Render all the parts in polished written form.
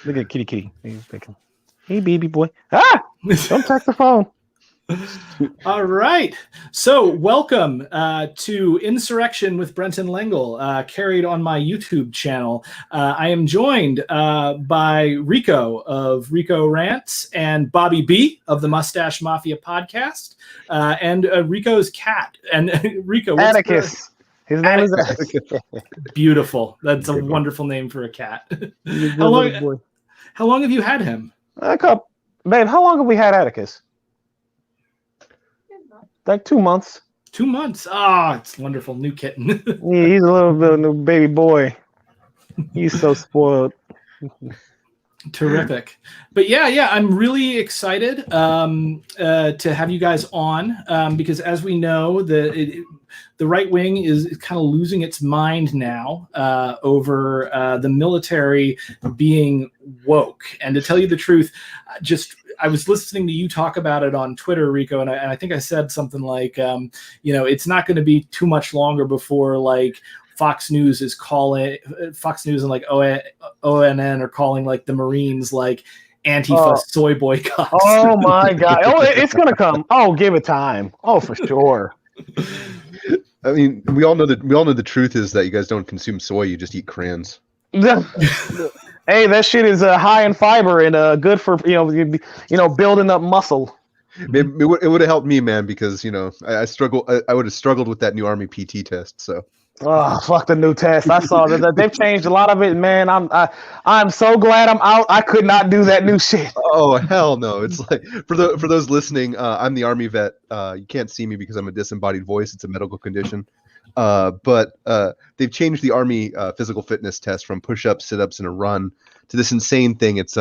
Look at kitty. Hey, baby boy. Ah! Don't touch the phone. All right. So welcome to Insurrection with Brenton Lengel, carried on my YouTube channel. I am joined by Rico of Rico Rants and Bobby B of the Mustache Mafia podcast, and Rico's cat. And Rico, what's Atticus. His name is Atticus. Beautiful. That's a wonderful name for a cat. How long have you had him? Babe, how long have we had Atticus? Like 2 months. 2 months. Ah, it's wonderful. New kitten. Yeah, he's a little bit of a new baby boy. He's so spoiled. Terrific. But yeah, I'm really excited to have you guys on because, as we know, the right wing is kind of losing its mind now over the military being woke. And to tell you the truth, I was listening to you talk about it on Twitter, Rico, and I think I said something like, it's not going to be too much longer before like Fox News and like ONN are calling like the Marines like Antifa soy boycotts. Oh my God! Oh, it's gonna come. Oh, give it time. Oh, for sure. I mean, we all know the truth is that you guys don't consume soy; you just eat crayons. Hey, that shit is high in fiber and good for building up muscle. It would have helped me, man, because I struggle. I would have struggled with that new Army PT test. So. Oh, fuck the new test! I saw that they've changed a lot of it, man. I'm so glad I'm out. I could not do that new shit. Oh hell no! It's like for those listening, I'm the Army vet. You can't see me because I'm a disembodied voice. It's a medical condition. But they've changed the Army physical fitness test from push-ups, sit-ups, and a run to this insane thing. It's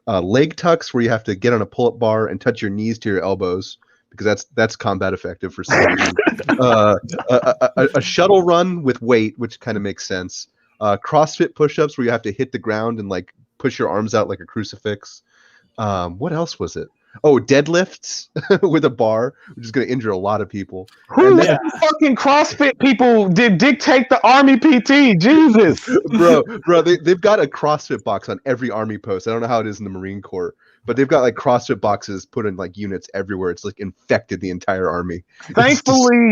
leg tucks where you have to get on a pull-up bar and touch your knees to your elbows because that's combat effective for some reason. A shuttle run with weight, which kind of makes sense. CrossFit push-ups where you have to hit the ground and like push your arms out like a crucifix. What else was it? Oh, deadlifts with a bar, which is going to injure a lot of people. Who fucking CrossFit people did dictate the Army PT? Jesus, bro, they've got a CrossFit box on every Army post. I don't know how it is in the Marine Corps, but they've got like CrossFit boxes put in like units everywhere. It's like infected the entire Army. Thankfully,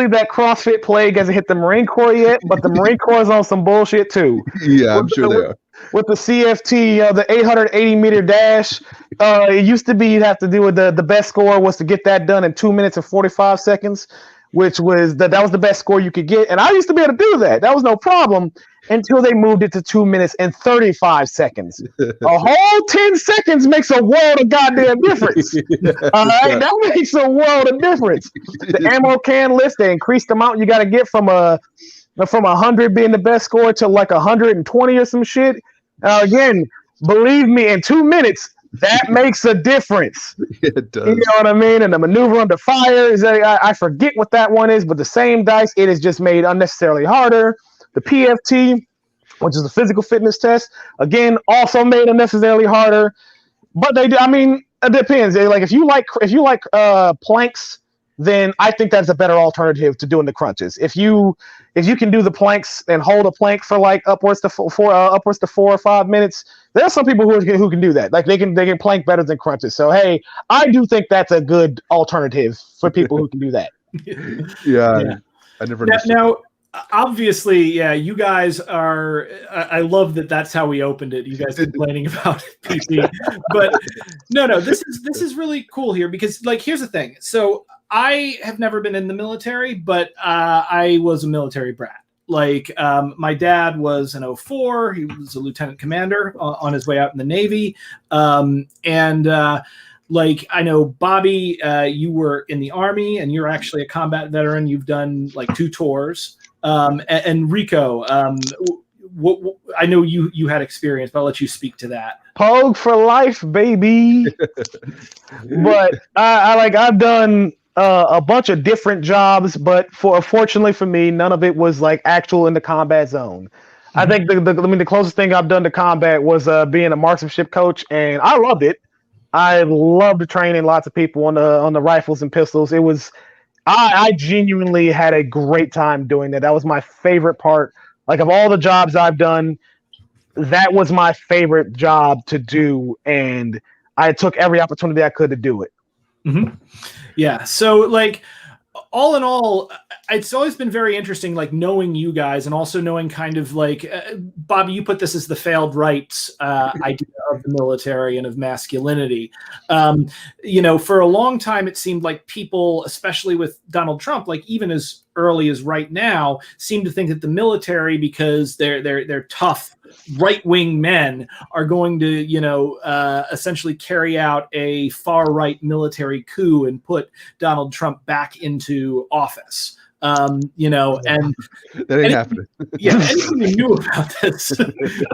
that CrossFit plague hasn't hit the Marine Corps yet, but the Marine Corps is on some bullshit too. Yeah, I'm sure they are. With the CFT, the 880 meter dash, it used to be you'd have to do with the best score was to get that done in 2 minutes and 45 seconds, which was that was the best score you could get. And I used to be able to do that. That was no problem until they moved it to 2 minutes and 35 seconds. A whole 10 seconds makes a world of goddamn difference. All right, that makes a world of difference. The ammo can list, they increased the amount you got to get from 100 being the best score to like 120 or some shit. Again, believe me, in 2 minutes, that makes a difference. It does. You know what I mean? And the maneuver under fire is I forget what that one is, but the same dice, it is just made unnecessarily harder. The PFT, which is the physical fitness test, again, also made unnecessarily harder. But they do. I mean, it depends. Like if you like planks, then I think that's a better alternative to doing the crunches. If you can do the planks and hold a plank for like upwards to 4 or 5 minutes, there are some people who can do that. Like they can plank better than crunches. So hey, I do think that's a good alternative for people who can do that. Yeah. I never understood. Now, obviously, yeah, you guys are. I love that. That's how we opened it. You guys complaining about PT, but no. This is really cool here because, like, here's the thing. So I have never been in the military, but I was a military brat. Like, my dad was an 04. He was a lieutenant commander on his way out in the Navy, like, I know, Bobby, you were in the Army, and you're actually a combat veteran. You've done like 2 tours. And Rico, I know you had experience, but I'll let you speak to that. Pogue for life, baby. But I've done a bunch of different jobs, but fortunately for me, none of it was like actual in the combat zone. Mm-hmm. I think the closest thing I've done to combat was being a marksmanship coach, and I loved it. I loved training lots of people on the rifles and pistols. I genuinely had a great time doing that. That was my favorite part Like of all the jobs I've done, that was my favorite job to do, and I took every opportunity I could to do it. Mm-hmm. Yeah. So like, all in all, it's always been very interesting, like knowing you guys and also knowing kind of like, Bobby, you put this as the failed rights idea of the military and of masculinity. For a long time, it seemed like people, especially with Donald Trump, like even as early as right now, seem to think that the military, because they're tough right-wing men, are going to, essentially carry out a far-right military coup and put Donald Trump back into office. And that ain't happening. Yeah, anyone who knew about this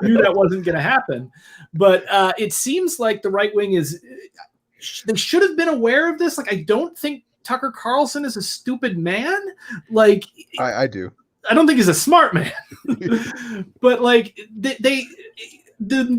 knew that wasn't going to happen. But it seems like the right wing they should have been aware of this. Like, I don't think Tucker Carlson is a stupid man. Like, I do. I don't think he's a smart man, but like the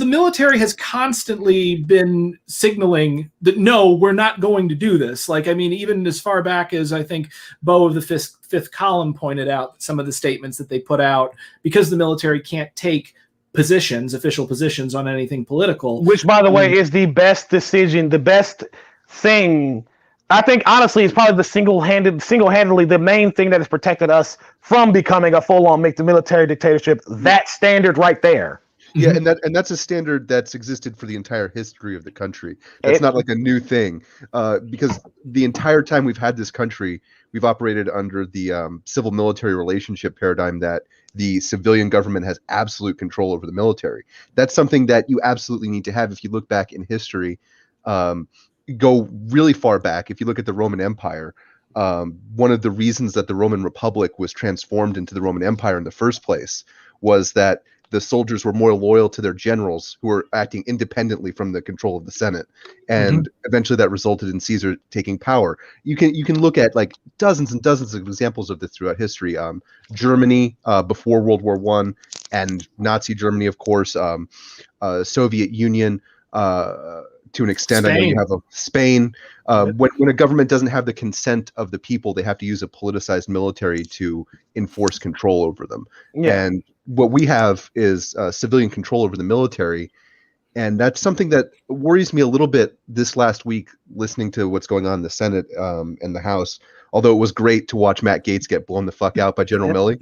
military has constantly been signaling that, no, we're not going to do this. Like, I mean, even as far back as I think Bo of the fifth column pointed out some of the statements that they put out, because the military can't take official positions on anything political. Which, by the way, is the best decision, the best thing. I think, honestly, it's probably the single-handedly the main thing that has protected us from becoming a full-on military dictatorship. That standard right there. Yeah, and that's a standard that's existed for the entire history of the country. That's not like a new thing, because the entire time we've had this country, we've operated under the civil-military relationship paradigm that the civilian government has absolute control over the military. That's something that you absolutely need to have. If you look back in history, go really far back, if you look at the Roman Empire, one of the reasons that the Roman Republic was transformed into the Roman Empire in the first place was that the soldiers were more loyal to their generals, who were acting independently from the control of the Senate, and eventually that resulted in Caesar taking power. You can look at like dozens and dozens of examples of this throughout history. Germany before World War I, and Nazi Germany, of course, Soviet Union. To an extent, Spain. I know you have Spain. When a government doesn't have the consent of the people, they have to use a politicized military to enforce control over them. Yeah. And what we have is civilian control over the military. And that's something that worries me a little bit this last week, listening to what's going on in the Senate and the House. Although it was great to watch Matt Gaetz get blown the fuck out by General Milley.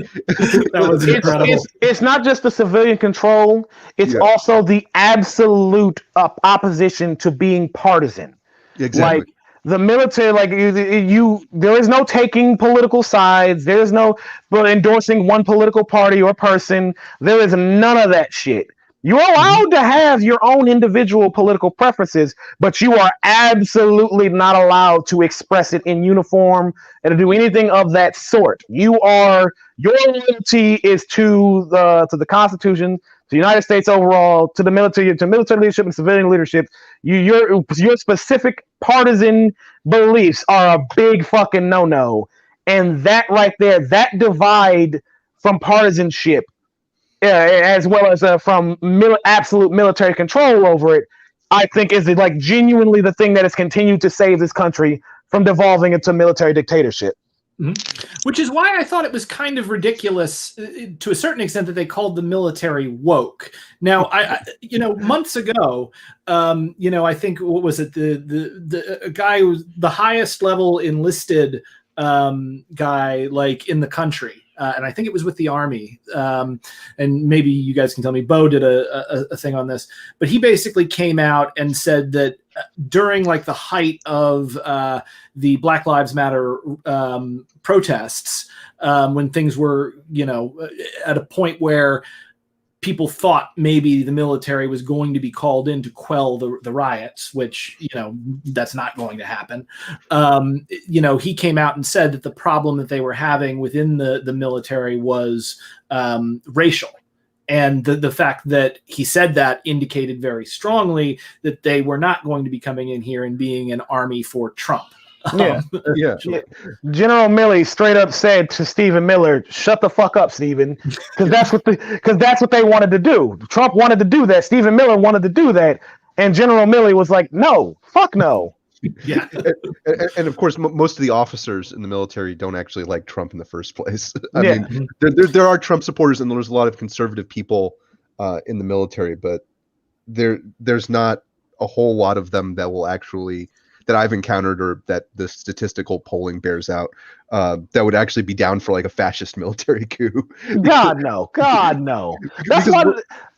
That was incredible. It's not just the civilian control. It's also the absolute opposition to being partisan. Exactly. Like the military, like there is no taking political sides. There is no endorsing one political party or person. There is none of that shit. You're allowed to have your own individual political preferences, but you are absolutely not allowed to express it in uniform and to do anything of that sort. Your loyalty is to the Constitution, to the United States overall, to the military, to military leadership and civilian leadership. Your specific partisan beliefs are a big fucking no-no. And that right there, that divide from partisanship, as well as from absolute military control over it, I think is like genuinely the thing that has continued to save this country from devolving into military dictatorship. Which is why I thought it was kind of ridiculous to a certain extent that they called the military woke. Now, I months ago, I think, what was it, the guy who was the highest level enlisted guy like in the country. And I think it was with the Army, and maybe you guys can tell me. Bo did a thing on this, but he basically came out and said that during like the height of the Black Lives Matter protests, when things were, at a point where people thought maybe the military was going to be called in to quell the riots, which, that's not going to happen. He came out and said that the problem that they were having within the military was racial. And the fact that he said that indicated very strongly that they were not going to be coming in here and being an army for Trump. Yeah. General Milley straight up said to Stephen Miller, "Shut the fuck up, Stephen," because that's what they wanted to do. Trump wanted to do that. Stephen Miller wanted to do that, and General Milley was like, "No, fuck no." Yeah. And of course, most of the officers in the military don't actually like Trump in the first place. I Yeah. mean, there are Trump supporters, and there's a lot of conservative people in the military, but there's not a whole lot of them that will actually, that I've encountered or that the statistical polling bears out, that would actually be down for like a fascist military coup. God no. That's why.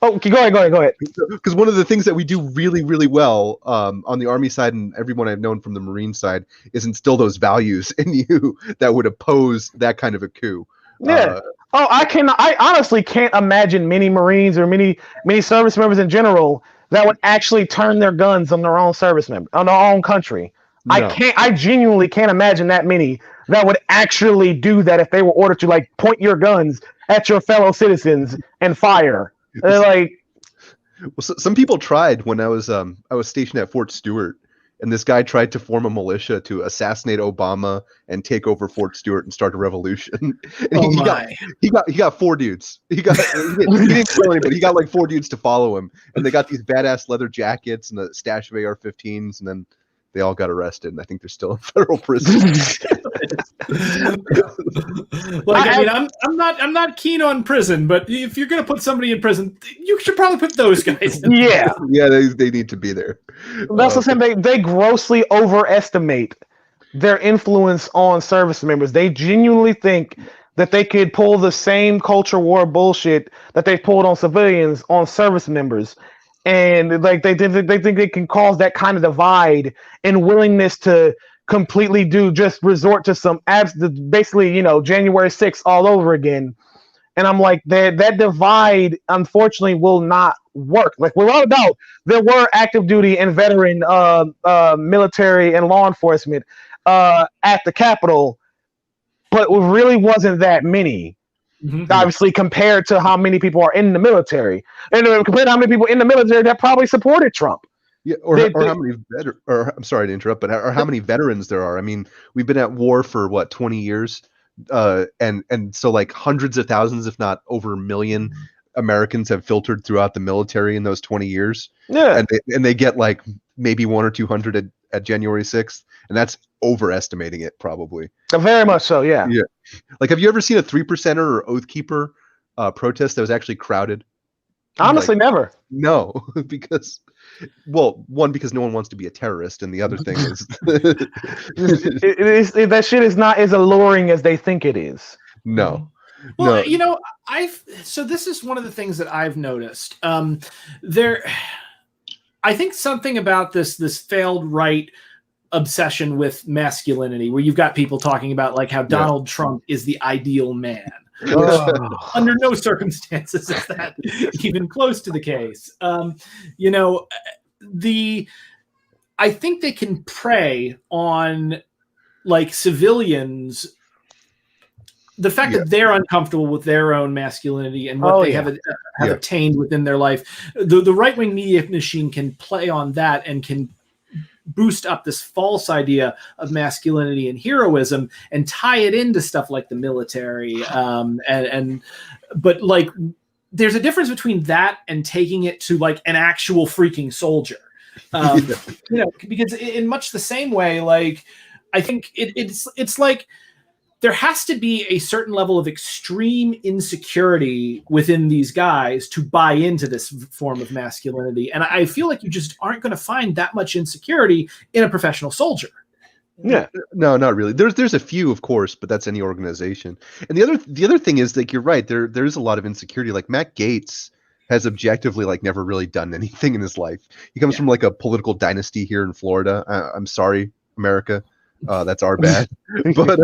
Oh, go ahead. Because one of the things that we do really, really well on the Army side, and everyone I've known from the Marine side, is instill those values in you that would oppose that kind of a coup. Yeah. I honestly can't imagine many Marines or many service members in general that would actually turn their guns on their own service member, on their own country. No. I genuinely can't imagine that many that would actually do that if they were ordered to like point your guns at your fellow citizens and fire. They're like, well, some people tried when I was stationed at Fort Stewart, and this guy tried to form a militia to assassinate Obama and take over Fort Stewart and start a revolution. And he got 4 dudes. He didn't kill anybody. He got like 4 dudes to follow him, and they got these badass leather jackets and a stash of AR-15s, and then they all got arrested, and I think they're still in federal prison. I'm not keen on prison, but if you're gonna put somebody in prison, you should probably put those guys in. Yeah, they need to be there. That's the same. They grossly overestimate their influence on service members. They genuinely think that they could pull the same culture war bullshit that they pulled on civilians on service members. And like they think they can cause that kind of divide and willingness to completely just resort to some basically, January 6th all over again. And I'm like, that divide unfortunately will not work. Like, without a doubt, there were active duty and veteran military and law enforcement at the Capitol, but it really wasn't that many. Mm-hmm. Obviously, compared to how many people are in the military, and compared to how many people in the military that probably supported Trump. Yeah, or how many I'm sorry to interrupt, but how many veterans there are. I mean, we've been at war for 20 years, and so like hundreds of thousands, if not over a million, Americans have filtered throughout the military in those 20 years. Yeah, and they get like maybe 100 or 200 at January 6th, and that's overestimating it probably. Very much so, yeah. Yeah. Like, have you ever seen a 3%er or Oath Keeper protest that was actually crowded? Honestly, never. No, because no one wants to be a terrorist, and the other thing is that shit is not as alluring as they think it is. No. Well, no. So this is one of the things that I've noticed. I think something about this failed right obsession with masculinity, where you've got people talking about like how Donald Trump is the ideal man. Under no circumstances is that even close to the case. I think they can prey on like civilians. The fact that they're uncomfortable with their own masculinity and what they have attained within their life, the right-wing media machine can play on that and can boost up this false idea of masculinity and heroism and tie it into stuff like the military. But like, there's a difference between that and taking it to like an actual freaking soldier. Because in much the same way, like, I think it's like, there has to be a certain level of extreme insecurity within these guys to buy into this form of masculinity. And I feel like you just aren't going to find that much insecurity in a professional soldier. Yeah. No, not really. There's a few, of course, but that's any organization. And the other thing is, like, you're right. There's a lot of insecurity. Like, Matt Gaetz has objectively like never really done anything in his life. He comes from like a political dynasty here in Florida. I'm sorry, America. That's our bad. but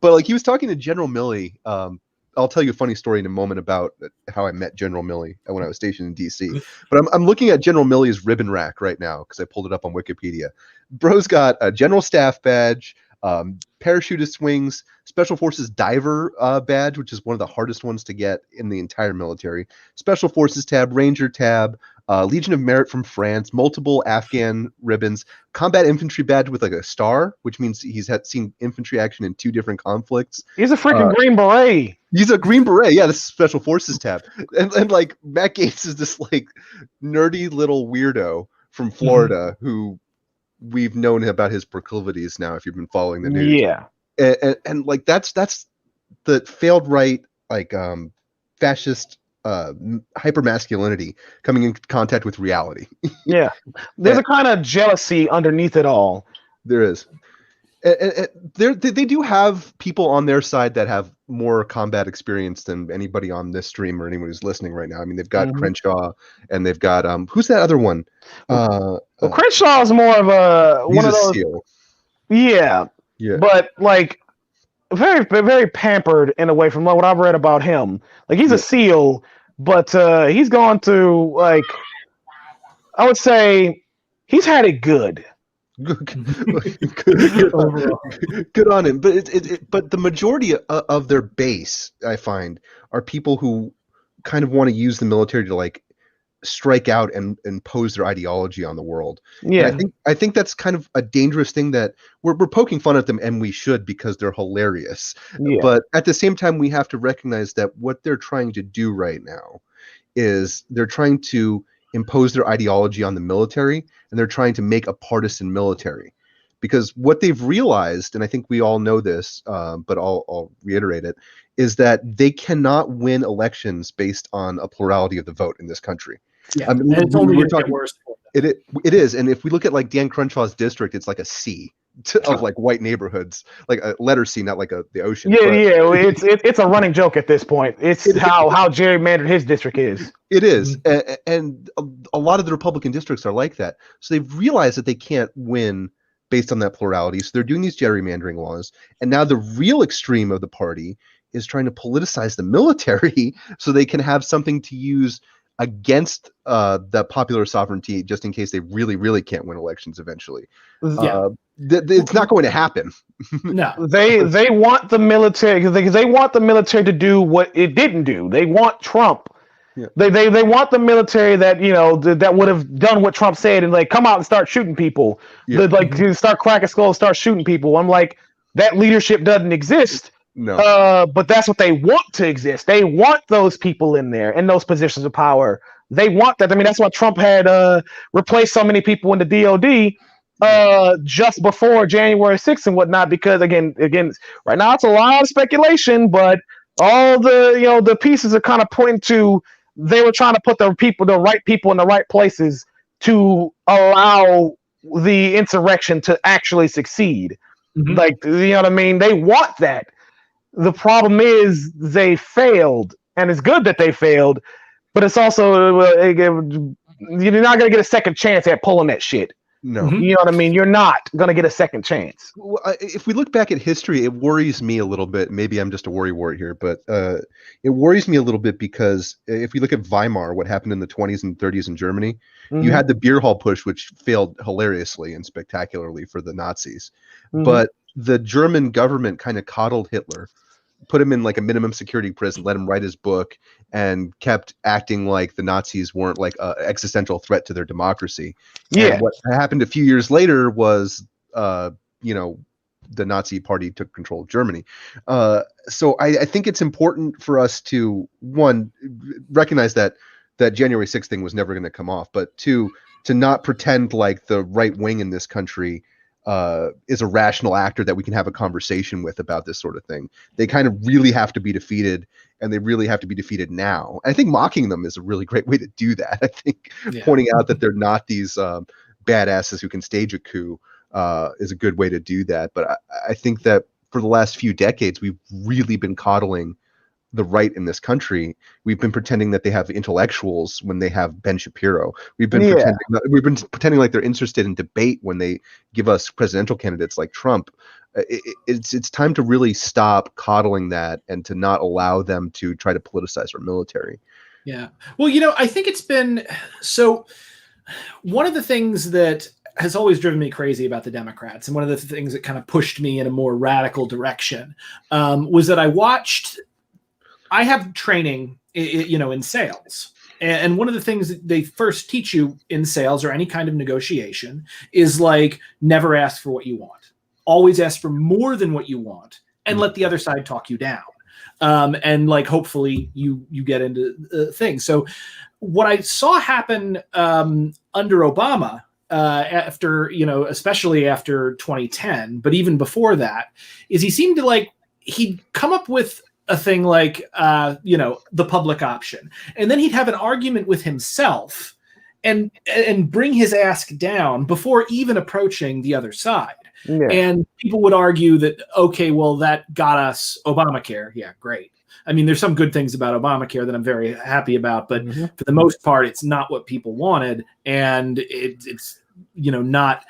like, he was talking to General Milley. I'll tell you a funny story in a moment about how I met General Milley when I was stationed in DC. But I'm looking at General Milley's ribbon rack right now because I pulled it up on Wikipedia. Bro's got a general staff badge, parachutist wings, Special Forces diver badge, which is one of the hardest ones to get in the entire military, Special Forces tab, Ranger tab, Legion of Merit from France, multiple Afghan ribbons, combat infantry badge with like a star, which means he's seen infantry action in 2 different conflicts. He's a freaking Green Beret. He's a Green Beret. Yeah, this is Special Forces tab. And like, Matt Gaetz is this like nerdy little weirdo from Florida who we've known about his proclivities now. If you've been following the news, Yeah. And like that's the failed right, like fascist hypermasculinity coming in contact with reality. Yeah. There's a kind of jealousy underneath it all. There is. They do have people on their side that have more combat experience than anybody on this stream or anyone who's listening right now. I mean, they've got Crenshaw, and they've got who's that other one? Well, Crenshaw is more of one of those. SEAL. Yeah, but like very, very pampered in a way from what I've read about him. Like he's a SEAL, but he's gone through, like, I would say he's had it good. Good on him, but the majority of their base, I find, are people who kind of want to use the military to like strike out and impose their ideology on the world. Yeah, and I think that's kind of a dangerous thing that we're poking fun at them, and we should, because they're hilarious. Yeah. But at the same time, we have to recognize that what they're trying to do right now is they're trying to impose their ideology on the military, and they're trying to make a partisan military, because what they've realized, and I think we all know this, but I'll reiterate it, is that they cannot win elections based on a plurality of the vote in this country. Yeah, I mean, and it's only going to get worse. It is, and if we look at like Dan Crenshaw's district, it's like a C of like white neighborhoods, like a letter C, not like the ocean. Yeah, it's a running joke at this point. It's how gerrymandered his district is. It is, and a lot of the Republican districts are like that. So they've realized that they can't win based on that plurality. So they're doing these gerrymandering laws, and now the real extreme of the party is trying to politicize the military so they can have something to use against the popular sovereignty, just in case they really, really can't win elections eventually. Yeah. It's not going to happen. No, they want the military, because they want the military to do what it didn't do. They want Trump. Yeah. They want the military that, you know, that would have done what Trump said and like come out and start shooting people. Yeah. Like to start cracking skulls, start shooting people. I'm like, that leadership doesn't exist. No. But that's what they want to exist. They want those people in there in those positions of power. They want that. I mean, that's why Trump had replaced so many people in the DOD just before January 6th and whatnot, because again, right now it's a lot of speculation, but all the pieces are kind of pointing to they were trying to put the right people in the right places to allow the insurrection to actually succeed. Mm-hmm. Like, you know what I mean? They want that. The problem is they failed, and it's good that they failed, but it's also you're not going to get a second chance at pulling that shit. No. You know what I mean? You're not going to get a second chance. Well, if we look back at history, it worries me a little bit. Maybe I'm just a worrywart here, but it worries me a little bit because if we look at Weimar, what happened in the 20s and 30s in Germany, you had the beer hall push, which failed hilariously and spectacularly for the Nazis. But the German government kind of coddled Hitler, put him in like a minimum security prison, let him write his book, and kept acting like the Nazis weren't like an existential threat to their democracy. Yeah. And what happened a few years later was, the Nazi party took control of Germany. So I think it's important for us to, one, recognize that January 6th thing was never going to come off, but two, to not pretend like the right wing in this country is a rational actor that we can have a conversation with about this sort of thing. They kind of really have to be defeated, and they really have to be defeated now. I think mocking them is a really great way to do that. I think pointing out that they're not these badasses who can stage a coup is a good way to do that. But I think that for the last few decades, we've really been coddling the right in this country. We've been pretending that they have intellectuals when they have Ben Shapiro. We've been pretending like they're interested in debate when they give us presidential candidates like Trump. It's time to really stop coddling that and to not allow them to try to politicize our military. Yeah. Well, I think it's been so. One of the things that has always driven me crazy about the Democrats, and one of the things that kind of pushed me in a more radical direction, was that I have training, in sales. And one of the things that they first teach you in sales or any kind of negotiation is like, never ask for what you want. Always ask for more than what you want and let the other side talk you down. And like, hopefully you get into things. So what I saw happen under Obama after, especially after 2010, but even before that, is he seemed to like, he'd come up with a thing like, the public option. And then he'd have an argument with himself and bring his ask down before even approaching the other side. Yeah. And people would argue that, okay, well, that got us Obamacare. Yeah, great. I mean, there's some good things about Obamacare that I'm very happy about, but for the most part, it's not what people wanted. And it's not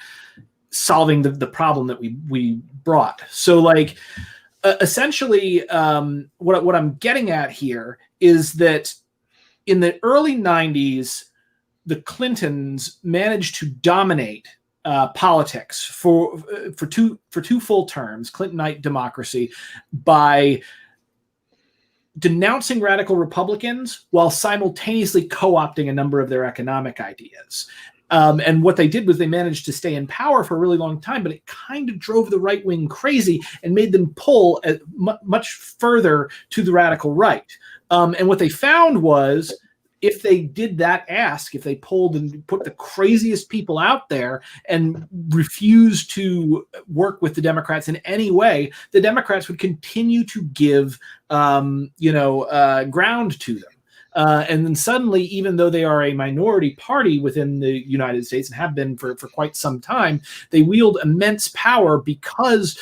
solving the problem that we brought. So like, essentially, what I'm getting at here is that in the early 90s, the Clintons managed to dominate politics for two full terms, Clintonite democracy, by denouncing radical Republicans while simultaneously co-opting a number of their economic ideas. And what they did was they managed to stay in power for a really long time, but it kind of drove the right wing crazy and made them pull much further to the radical right. And what they found was, if they did that ask, if they pulled and put the craziest people out there and refused to work with the Democrats in any way, the Democrats would continue to give, ground to them. And then suddenly, even though they are a minority party within the United States and have been for quite some time, they wield immense power because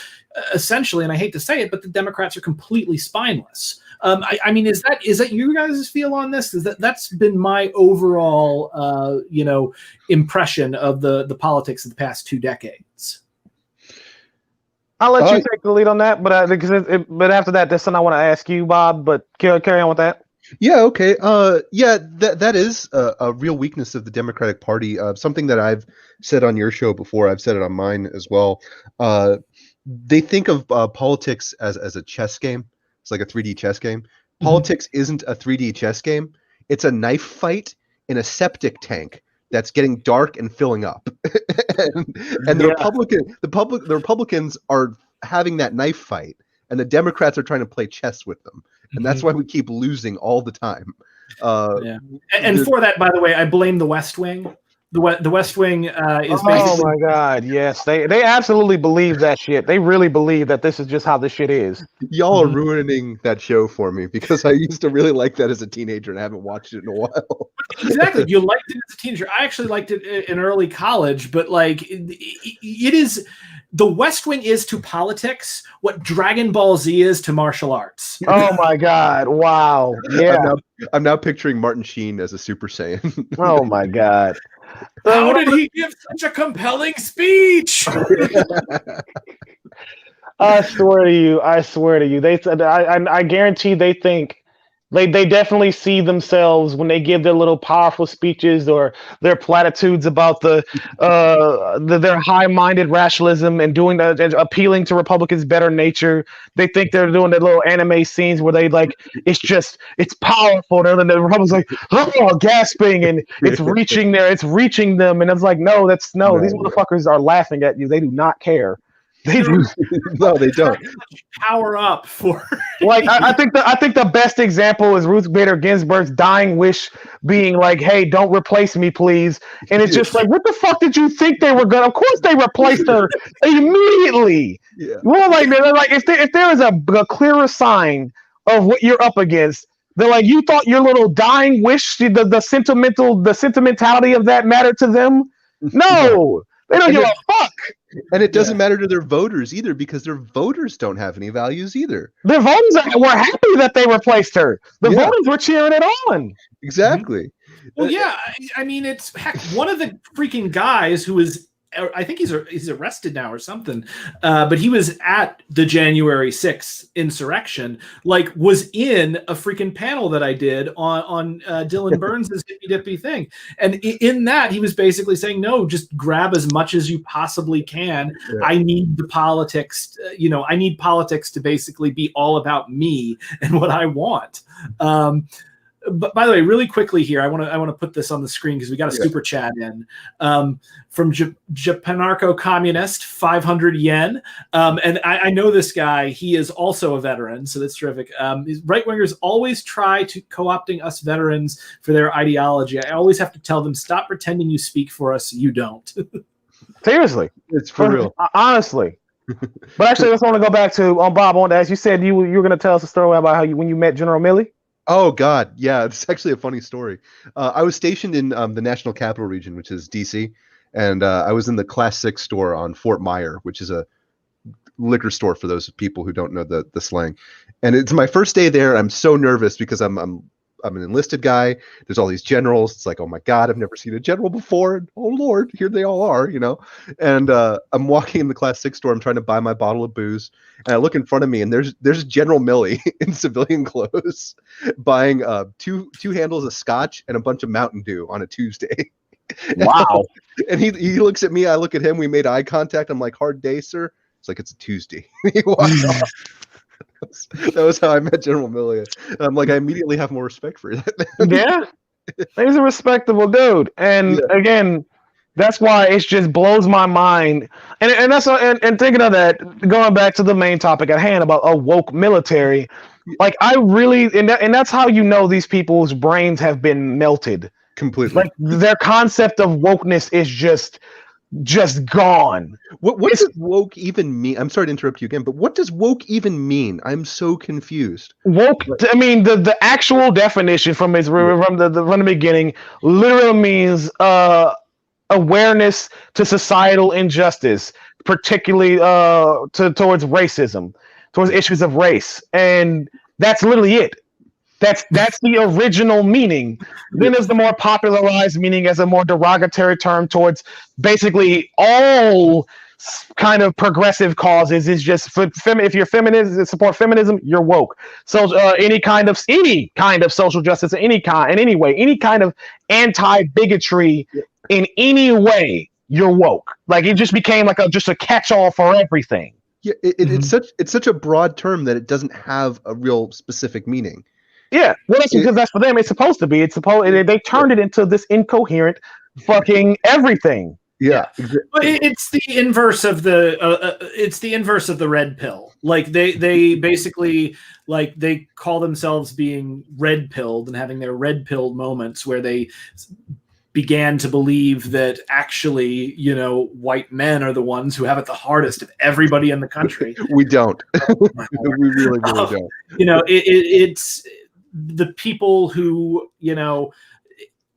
essentially, and I hate to say it, but the Democrats are completely spineless. I mean, is that you guys' feel on this? That's been my overall, impression of the politics of the past 2 decades. I'll let you take the lead on that, but but after that, there's something I want to ask you, Bob. But carry on with that. Yeah. Okay. That is a real weakness of the Democratic Party. Something that I've said on your show before. I've said it on mine as well. They think of politics as a chess game. It's like a 3D chess game. Politics isn't a 3D chess game. It's a knife fight in a septic tank that's getting dark and filling up. and the Republicans are having that knife fight, and the Democrats are trying to play chess with them. And that's why we keep losing all the time. And for that, by the way, I blame the West Wing. The West Wing is basically... Oh my God, yes. They absolutely believe that shit. They really believe that this is just how this shit is. Y'all are ruining that show for me because I used to really like that as a teenager and I haven't watched it in a while. Exactly. You liked it as a teenager. I actually liked it in early college, but like it is... The West Wing is to politics what Dragon Ball Z is to martial arts. Oh my God! Wow! Yeah, I'm now picturing Martin Sheen as a Super Saiyan. Oh my God! How did he give such a compelling speech? I swear to you. I guarantee they think. They definitely see themselves when they give their little powerful speeches or their platitudes about their high-minded rationalism and appealing to Republicans' better nature. They think they're doing their little anime scenes where they it's powerful. And the Republicans gasping and it's reaching them. And it's like, no, these motherfuckers are laughing at you. They do not care. They do. No, they don't. Power up for like I think the best example is Ruth Bader Ginsburg's dying wish being like, "Hey, don't replace me, please." And it's just like, what the fuck did you think they were gonna? Of course, they replaced her immediately. Yeah. Well, like they're like, if there is a clearer sign of what you're up against, they're like, you thought your little dying wish, the sentimentality of that mattered to them? No. They don't give a fuck. And it doesn't matter to their voters either because their voters don't have any values either. Their voters were happy that they replaced her. The voters were cheering it on. Exactly. Well, yeah. I mean, it's one of the freaking guys who is, I think he's arrested now or something, but he was at the January 6th insurrection, was in a freaking panel that I did on Dylan Burns' hippy dippy thing. And in that, he was basically saying, no, just grab as much as you possibly can. Yeah. I need the politics, I need politics to basically be all about me and what I want. But by the way, really quickly here, I want to put this on the screen because we got a super chat in from Japanarco Communist, 500 yen. And I know this guy. He is also a veteran, so that's terrific. Right wingers always try to co-opting us veterans for their ideology. I always have to tell them, stop pretending you speak for us. You don't. Seriously, it's for real. Honestly. But actually, I just want to go back to Bob. I want to ask. You said you were going to tell us a story about when you met General Milley. Oh God, yeah, it's actually a funny story. I was stationed in the National Capital Region, which is DC, and I was in the Class 6 store on Fort Myer, which is a liquor store for those people who don't know the slang. And it's my first day there. I'm so nervous because I'm an enlisted guy. There's all these generals. It's like, oh my God, I've never seen a general before. Oh Lord, here they all are, you know. And I'm walking in the Class 6 store. I'm trying to buy my bottle of booze, and I look in front of me, and there's General Milley in civilian clothes, buying two handles of scotch and a bunch of Mountain Dew on a Tuesday. Wow. And he looks at me. I look at him. We made eye contact. I'm like, hard day, sir. It's like, it's a Tuesday. He walked off. That was how I met General Milley. I'm like, I immediately have more respect for that man. Yeah, he's a respectable dude, and again, that's why it just blows my mind. And that's and thinking of that, going back to the main topic at hand about a woke military, like I really and that's how you know these people's brains have been melted Completely. Like their concept of wokeness is just gone. What does woke even mean? I'm sorry to interrupt you again, but what does woke even mean? I'm so confused. Woke, I mean, the actual definition from the beginning literally means awareness to societal injustice, particularly towards racism, towards issues of race, and that's literally it. That's the original meaning. Then there's the more popularized meaning as a more derogatory term towards basically all kind of progressive causes. Is just if you're feminist, support feminism, you're woke. So any kind of social justice, in any way, any kind of anti-bigotry in any way, you're woke. Like it just became like just a catch-all for everything. Yeah, it's such a broad term that it doesn't have a real specific meaning. Yeah, well, that's because that's for them. It's supposed to be. They turned it into this incoherent fucking everything. Yeah, but it's the inverse of the red pill. Like they basically like they call themselves being red pilled and having their red pilled moments where they began to believe that actually, white men are the ones who have it the hardest of everybody in the country. We don't. We really don't. It's the people who,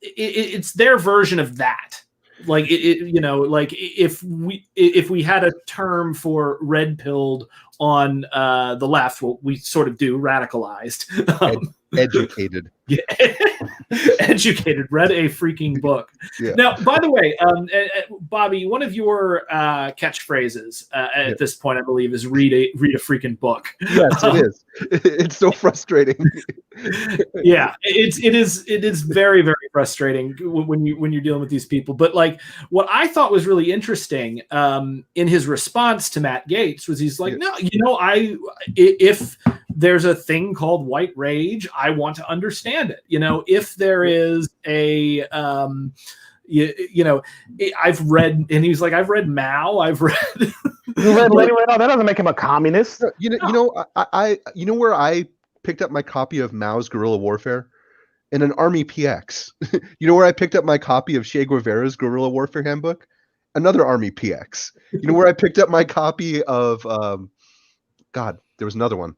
it's their version of that. Like like if we had a term for red pilled on the left, well, we sort of do, radicalized. Educated. Yeah. Educated, read a freaking book. Yeah. Now, by the way, Bobby, one of your catchphrases at this point, I believe, is read a freaking book. Yes, it is. It's so frustrating. Yeah, it is very, very frustrating when you're dealing with these people. But like, what I thought was really interesting in his response to Matt Gaetz was he's like, no, if there's a thing called white rage, I want to understand it. If there is a, I've read, and he's like, I've read Mao, I've read. You read Lady Red? That doesn't make him a communist. I where I picked up my copy of Mao's Guerrilla Warfare? In an Army PX. You know where I picked up my copy of Che Guevara's Guerrilla Warfare Handbook? Another Army PX. You know where I picked up my copy of, there was another one.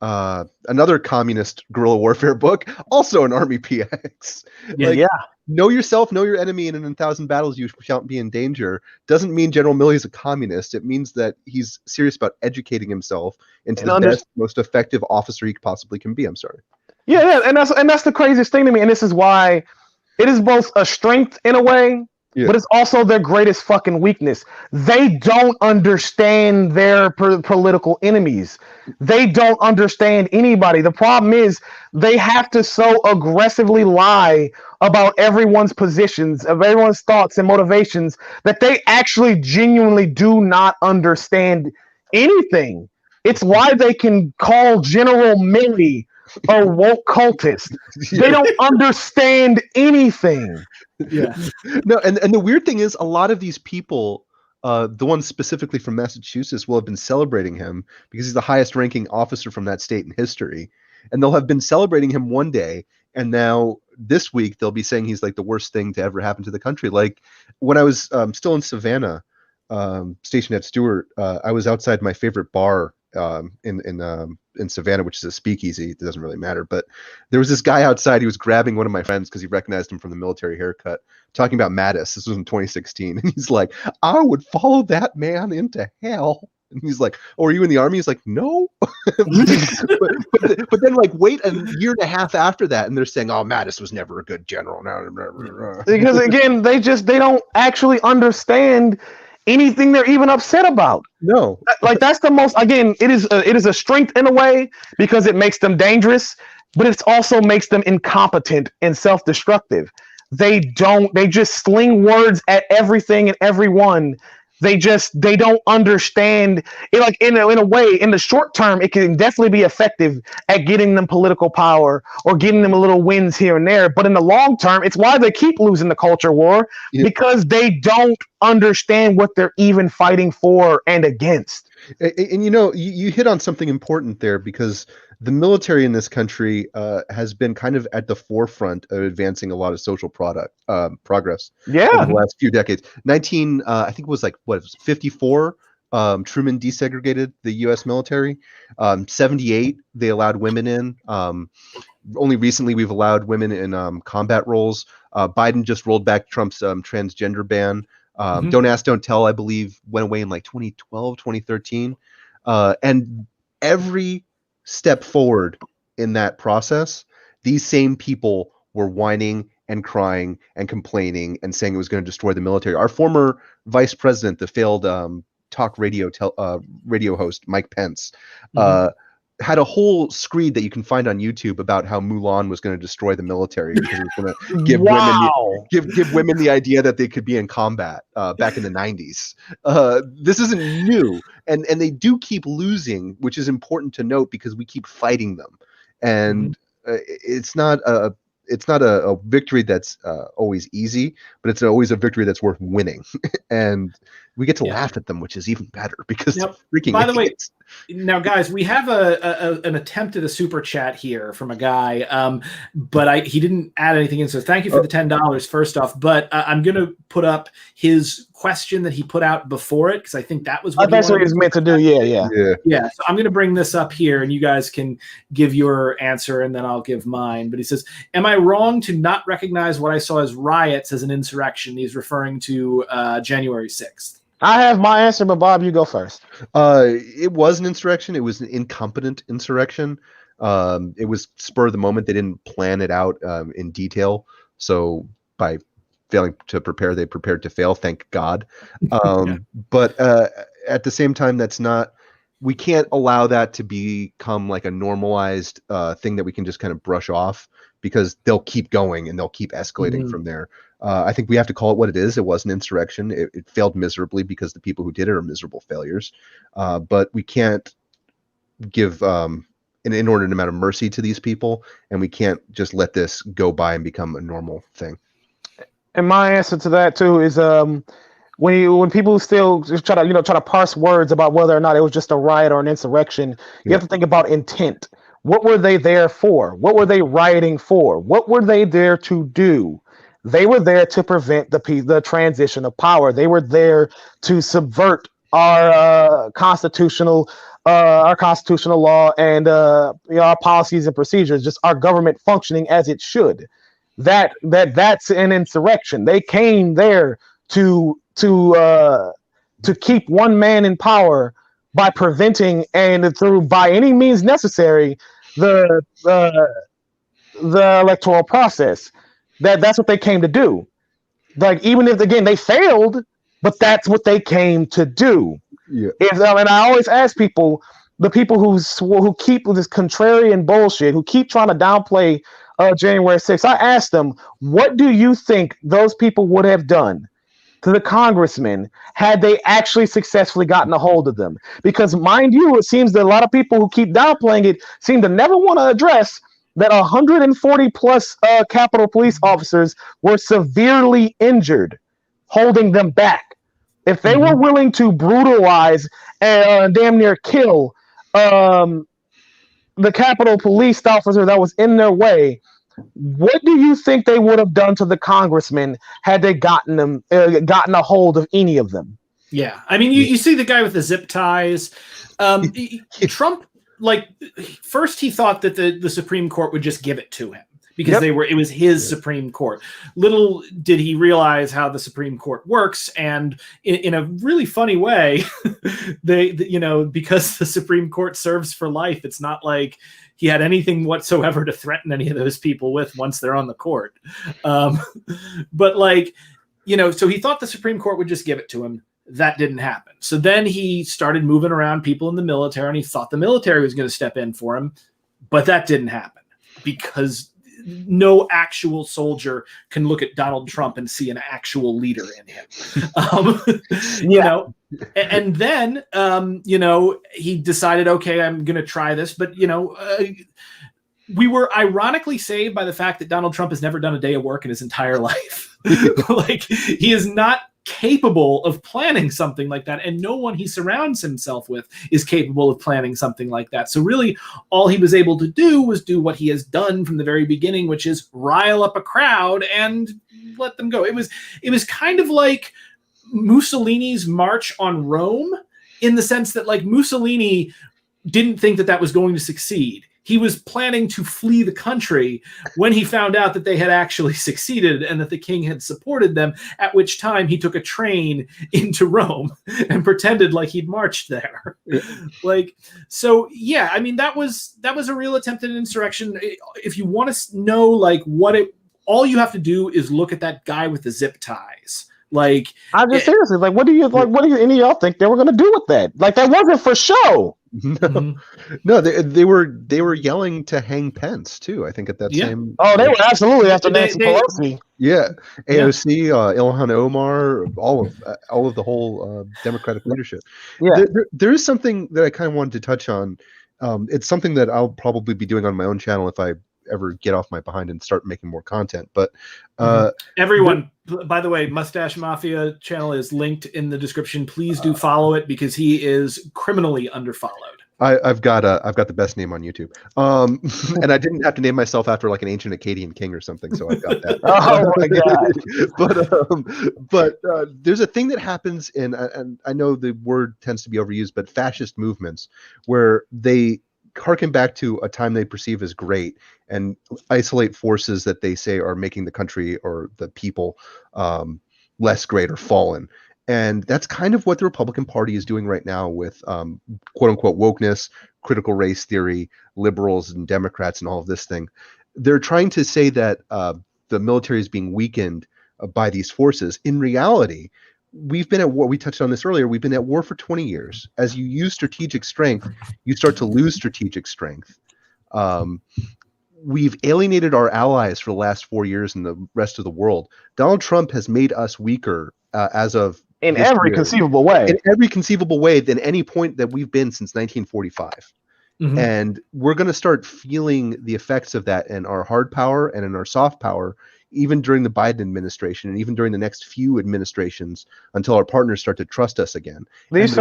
Another communist guerrilla warfare book, also an Army PX. Know yourself, know your enemy, and in 1,000 battles you shan't be in danger doesn't mean General Milley is a communist. It means that he's serious about educating himself into the best, most effective officer he possibly can be. I'm sorry. Yeah, and that's the craziest thing to me, and this is why it is both a strength in a way. Yeah. But it's also their greatest fucking weakness. They don't understand their political enemies. They don't understand anybody. The problem is they have to so aggressively lie about everyone's positions, of everyone's thoughts and motivations, that they actually genuinely do not understand anything. It's why they can call General Milley a woke cultist. They don't understand anything. Yeah. No, and the weird thing is, a lot of these people, the ones specifically from Massachusetts, will have been celebrating him because he's the highest ranking officer from that state in history. And they'll have been celebrating him one day, and now this week they'll be saying he's like the worst thing to ever happen to the country. Like when I was still in Savannah, stationed at Stewart, I was outside my favorite bar in Savannah, which is a speakeasy. It doesn't really matter, but there was this guy outside. He was grabbing one of my friends because he recognized him from the military haircut, talking about Mattis. This was in 2016, and he's like, "I would follow that man into hell." And he's like, "Oh, are you in the army?" He's like, "No." but then like wait a year and a half after that, and they're saying, "Oh, Mattis was never a good general." Because again, they don't actually understand anything they're even upset about. No, like that's the most. Again, it is a strength in a way because it makes them dangerous, but it also makes them incompetent and self-destructive. They just sling words at everything and everyone. They don't understand it. Like in a way, in the short term, it can definitely be effective at getting them political power or getting them a little wins here and there. But in the long term, it's why they keep losing the culture war, because they don't understand what they're even fighting for and against. And you hit on something important there, because the military in this country has been kind of at the forefront of advancing a lot of social progress. Over the last few decades. I think it was like 54. Truman desegregated the U.S. military. 78, they allowed women in. Only recently, we've allowed women in combat roles. Biden just rolled back Trump's transgender ban. Don't Ask, Don't Tell, I believe, went away in like 2012, 2013. And every step forward in that process, these same people were whining and crying and complaining and saying it was going to destroy the military. Our former vice president, the failed talk radio host, Mike Pence, had a whole screed that you can find on YouTube about how Mulan was going to destroy the military because it was going to give women the idea that they could be in combat back in the 90s. This isn't new, and they do keep losing, which is important to note because we keep fighting them, and it's not a victory that's always easy, but it's always a victory that's worth winning. And we get to laugh at them, which is even better because freaking. By the way, now guys, we have an attempt at a super chat here from a guy, but he didn't add anything in. So thank you for the $10 first off. But I'm gonna put up his question that he put out before it because I think that was what that's what he was meant to do. Yeah. So I'm gonna bring this up here, and you guys can give your answer, and then I'll give mine. But he says, "Am I wrong to not recognize what I saw as riots as an insurrection?" He's referring to January 6th. I have my answer, but Bob, you go first. It was an insurrection. It was an incompetent insurrection. It was spur of the moment. They didn't plan it out in detail. So by failing to prepare, they prepared to fail. Thank God. But at the same time, we can't allow that to become like a normalized thing that we can just kind of brush off, because they'll keep going and they'll keep escalating from there. I think we have to call it what it is. It was an insurrection. It failed miserably because the people who did it are miserable failures. But we can't give an inordinate amount of mercy to these people, and we can't just let this go by and become a normal thing. And my answer to that too is when people still just try to parse words about whether or not it was just a riot or an insurrection, you have to think about intent. What were they there for? What were they rioting for? What were they there to do? They were there to prevent the transition of power. They were there to subvert our constitutional law and our policies and procedures, just our government functioning as it should. That's an insurrection. They came there to keep one man in power by preventing and through by any means necessary the electoral process. That's what they came to do. Like, even if again they failed, but that's what they came to do. Yeah. And I always ask people, the people who keep with this contrarian bullshit, who keep trying to downplay January 6th, I ask them, what do you think those people would have done to the congressmen had they actually successfully gotten a hold of them? Because mind you, it seems that a lot of people who keep downplaying it seem to never want to address that 140 plus Capitol Police officers were severely injured, holding them back. If they were willing to brutalize and damn near kill the Capitol Police officer that was in their way, what do you think they would have done to the congressmen had they gotten a hold of any of them? Yeah, I mean, you see the guy with the zip ties. Trump, like, first he thought that the Supreme Court would just give it to him because it was his Supreme Court. Little did he realize how the Supreme Court works, and in a really funny way, because the Supreme Court serves for life, it's not like he had anything whatsoever to threaten any of those people with once they're on the court. But so he thought the Supreme Court would just give it to him. That didn't happen. So then he started moving around people in the military, and he thought the military was going to step in for him, but that didn't happen because no actual soldier can look at Donald Trump and see an actual leader in him. And then, he decided, okay, I'm going to try this. But, we were ironically saved by the fact that Donald Trump has never done a day of work in his entire life. He is not capable of planning something like that, and no one he surrounds himself with is capable of planning something like that. So really all he was able to do was do what he has done from the very beginning, which is rile up a crowd and let them go. It was kind of like Mussolini's march on Rome, in the sense that, like, Mussolini didn't think that was going to succeed. He was planning to flee the country when he found out that they had actually succeeded and that the king had supported them, at which time he took a train into Rome and pretended like he'd marched there. That was a real attempt at an insurrection. If you want to know, all you have to do is look at that guy with the zip ties. I'm just seriously, what do you any of y'all think they were going to do with that? That wasn't for show. No, they were yelling to hang Pence too. I think at that same. Oh, they were absolutely after Nancy Pelosi. Yeah, AOC, Ilhan Omar, all of the whole Democratic leadership. Yeah, there is something that I kind of wanted to touch on. It's something that I'll probably be doing on my own channel if I ever get off my behind and start making more content. But everyone, by the way, Mustache Mafia channel is linked in the description. Please do follow it because he is criminally underfollowed. I've got the best name on YouTube, and I didn't have to name myself after like an ancient Akkadian king or something, so I've got that. Oh my god! But there's a thing that happens and I know the word tends to be overused, but fascist movements where they harken back to a time they perceive as great and isolate forces that they say are making the country or the people less great or fallen. And that's kind of what the Republican Party is doing right now with quote unquote wokeness, critical race theory, liberals and Democrats and all of this thing. They're trying to say that the military is being weakened by these forces. In reality, we've been at war. We touched on this earlier. We've been at war for 20 years. As you use strategic strength, you start to lose strategic strength. We've alienated our allies for the last 4 years in the rest of the world. Donald Trump has made us weaker as of in every conceivable way. In every conceivable way than any point that we've been since 1945. Mm-hmm. And we're going to start feeling the effects of that in our hard power and in our soft power, even during the Biden administration and even during the next few administrations until our partners start to trust us again. These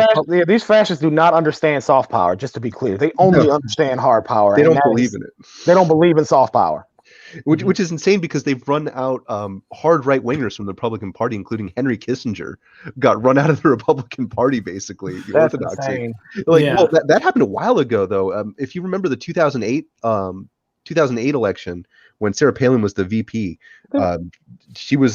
fascists do not understand soft power, just to be clear. They only understand hard power. They don't believe in it. They don't believe in soft power. Which is insane because they've run out hard right-wingers from the Republican Party, including Henry Kissinger, got run out of the Republican Party, basically. The That's orthodoxy. Insane. Well, that happened a while ago, though. If you remember the 2008 election, when Sarah Palin was the VP, she was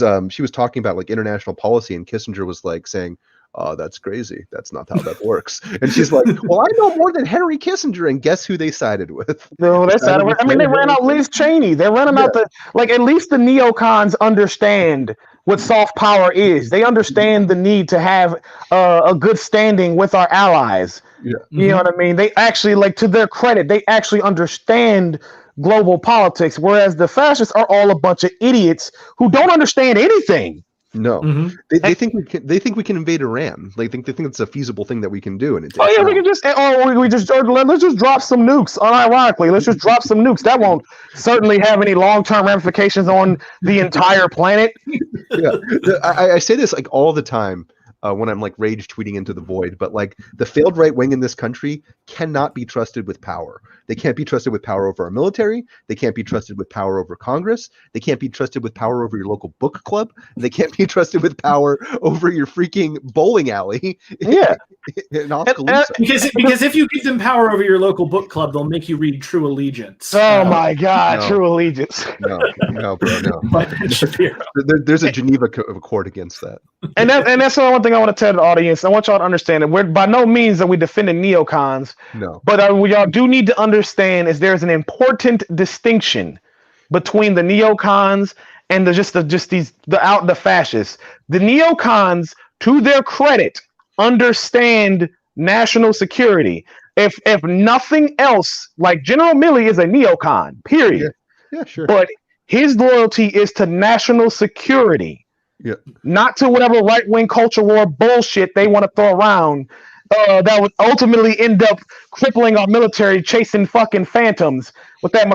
talking about like international policy, and Kissinger was like saying, "Oh, that's crazy. That's not how that works." And she's like, "Well, I know more than Henry Kissinger." And guess who they sided with? No, they sided with. I mean, they ran out Liz Cheney. They ran out at least the neocons understand what soft power is. They understand the need to have a good standing with our allies. Yeah. You know what I mean? They actually, to their credit, they actually understand global politics, whereas the fascists are all a bunch of idiots who don't understand anything. No, Mhm. they think we can. They think we can invade Iran. They think it's a feasible thing that we can do, and it's Oh yeah, we not. can just let's just drop some nukes. Unironically, let's just drop some nukes. That won't certainly have any long-term ramifications on the entire planet. Yeah, I say this like all the time when I'm like rage tweeting into the void, but like the failed right wing in this country cannot be trusted with power. They can't be trusted with power over our military. They can't be trusted with power over Congress. They can't be trusted with power over your local book club. They can't be trusted with power over your freaking bowling alley. Yeah. in Oskaloosa. Because if you give them power over your local book club, they'll make you read True Allegiance. Oh my God, no. True Allegiance. No, bro, no. By Ben Shapiro. There's a Geneva Accord against that. And that's the one thing I want to tell the audience. I want y'all to understand that we're by no means that we defending neocons. No. But what y'all do need to understand is there's an important distinction between the neocons and the fascists. The neocons, to their credit, understand national security. If nothing else, like General Milley is a neocon, period. Yeah, sure. But his loyalty is to national security. Yeah. Not to whatever right-wing culture war bullshit they want to throw around that would ultimately end up crippling our military, chasing fucking phantoms with this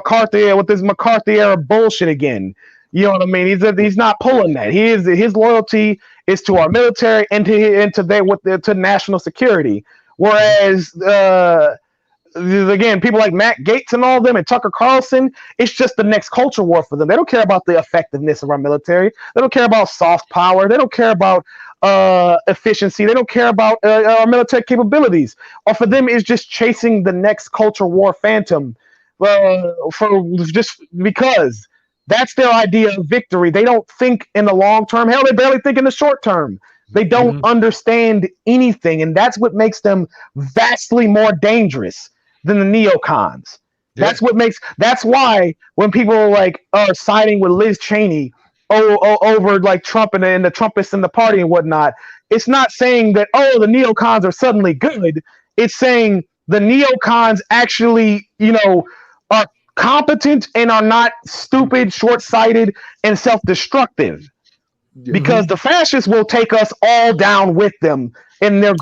McCarthy era bullshit again. You know what I mean? He's not pulling that. His loyalty is to our military and to national security. Whereas again, people like Matt Gaetz and all of them and Tucker Carlson, it's just the next culture war for them. They don't care about the effectiveness of our military. They don't care about soft power. They don't care about efficiency. They don't care about our military capabilities. Or for them, it's just chasing the next culture war phantom because that's their idea of victory. They don't think in the long term. Hell, they barely think in the short term. They don't understand anything, and that's what makes them vastly more dangerous than the neocons. Yeah. That's why when people like are siding with Liz Cheney over like Trump and the Trumpists in the party and whatnot, it's not saying that the neocons are suddenly good. It's saying the neocons actually, are competent and are not stupid, short-sighted, and self-destructive. Because the fascists will take us all down with them in their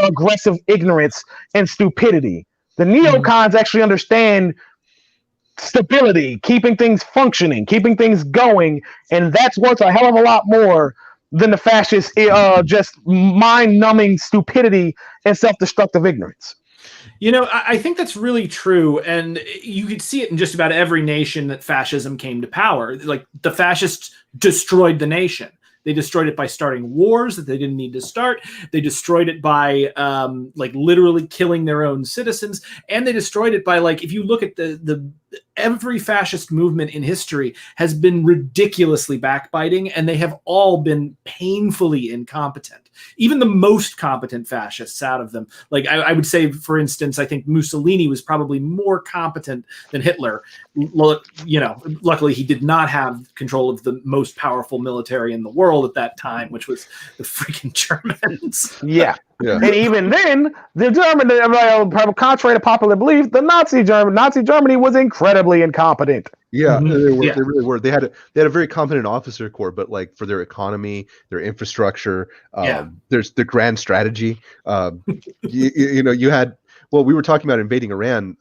aggressive ignorance and stupidity. The neocons actually understand stability, keeping things functioning, keeping things going, and that's worth a hell of a lot more than the fascists' just mind-numbing stupidity and self-destructive ignorance. I think that's really true, and you could see it in just about every nation that fascism came to power. Like, the fascists destroyed the nation. They destroyed it by starting wars that they didn't need to start. They destroyed it by literally killing their own citizens. And they destroyed it by if you look at every fascist movement in history has been ridiculously backbiting, and they have all been painfully incompetent. Even the most competent fascists out of them. I would say, for instance, I think Mussolini was probably more competent than Hitler. Luckily he did not have control of the most powerful military in the world at that time, which was the freaking Germans. Yeah. And even then, the German, contrary to popular belief, the Nazi Germany was incredibly incompetent. Yeah, they really were. They had a very competent officer corps, but for their economy, their infrastructure, there's the grand strategy. You had. Well, we were talking about invading Iran.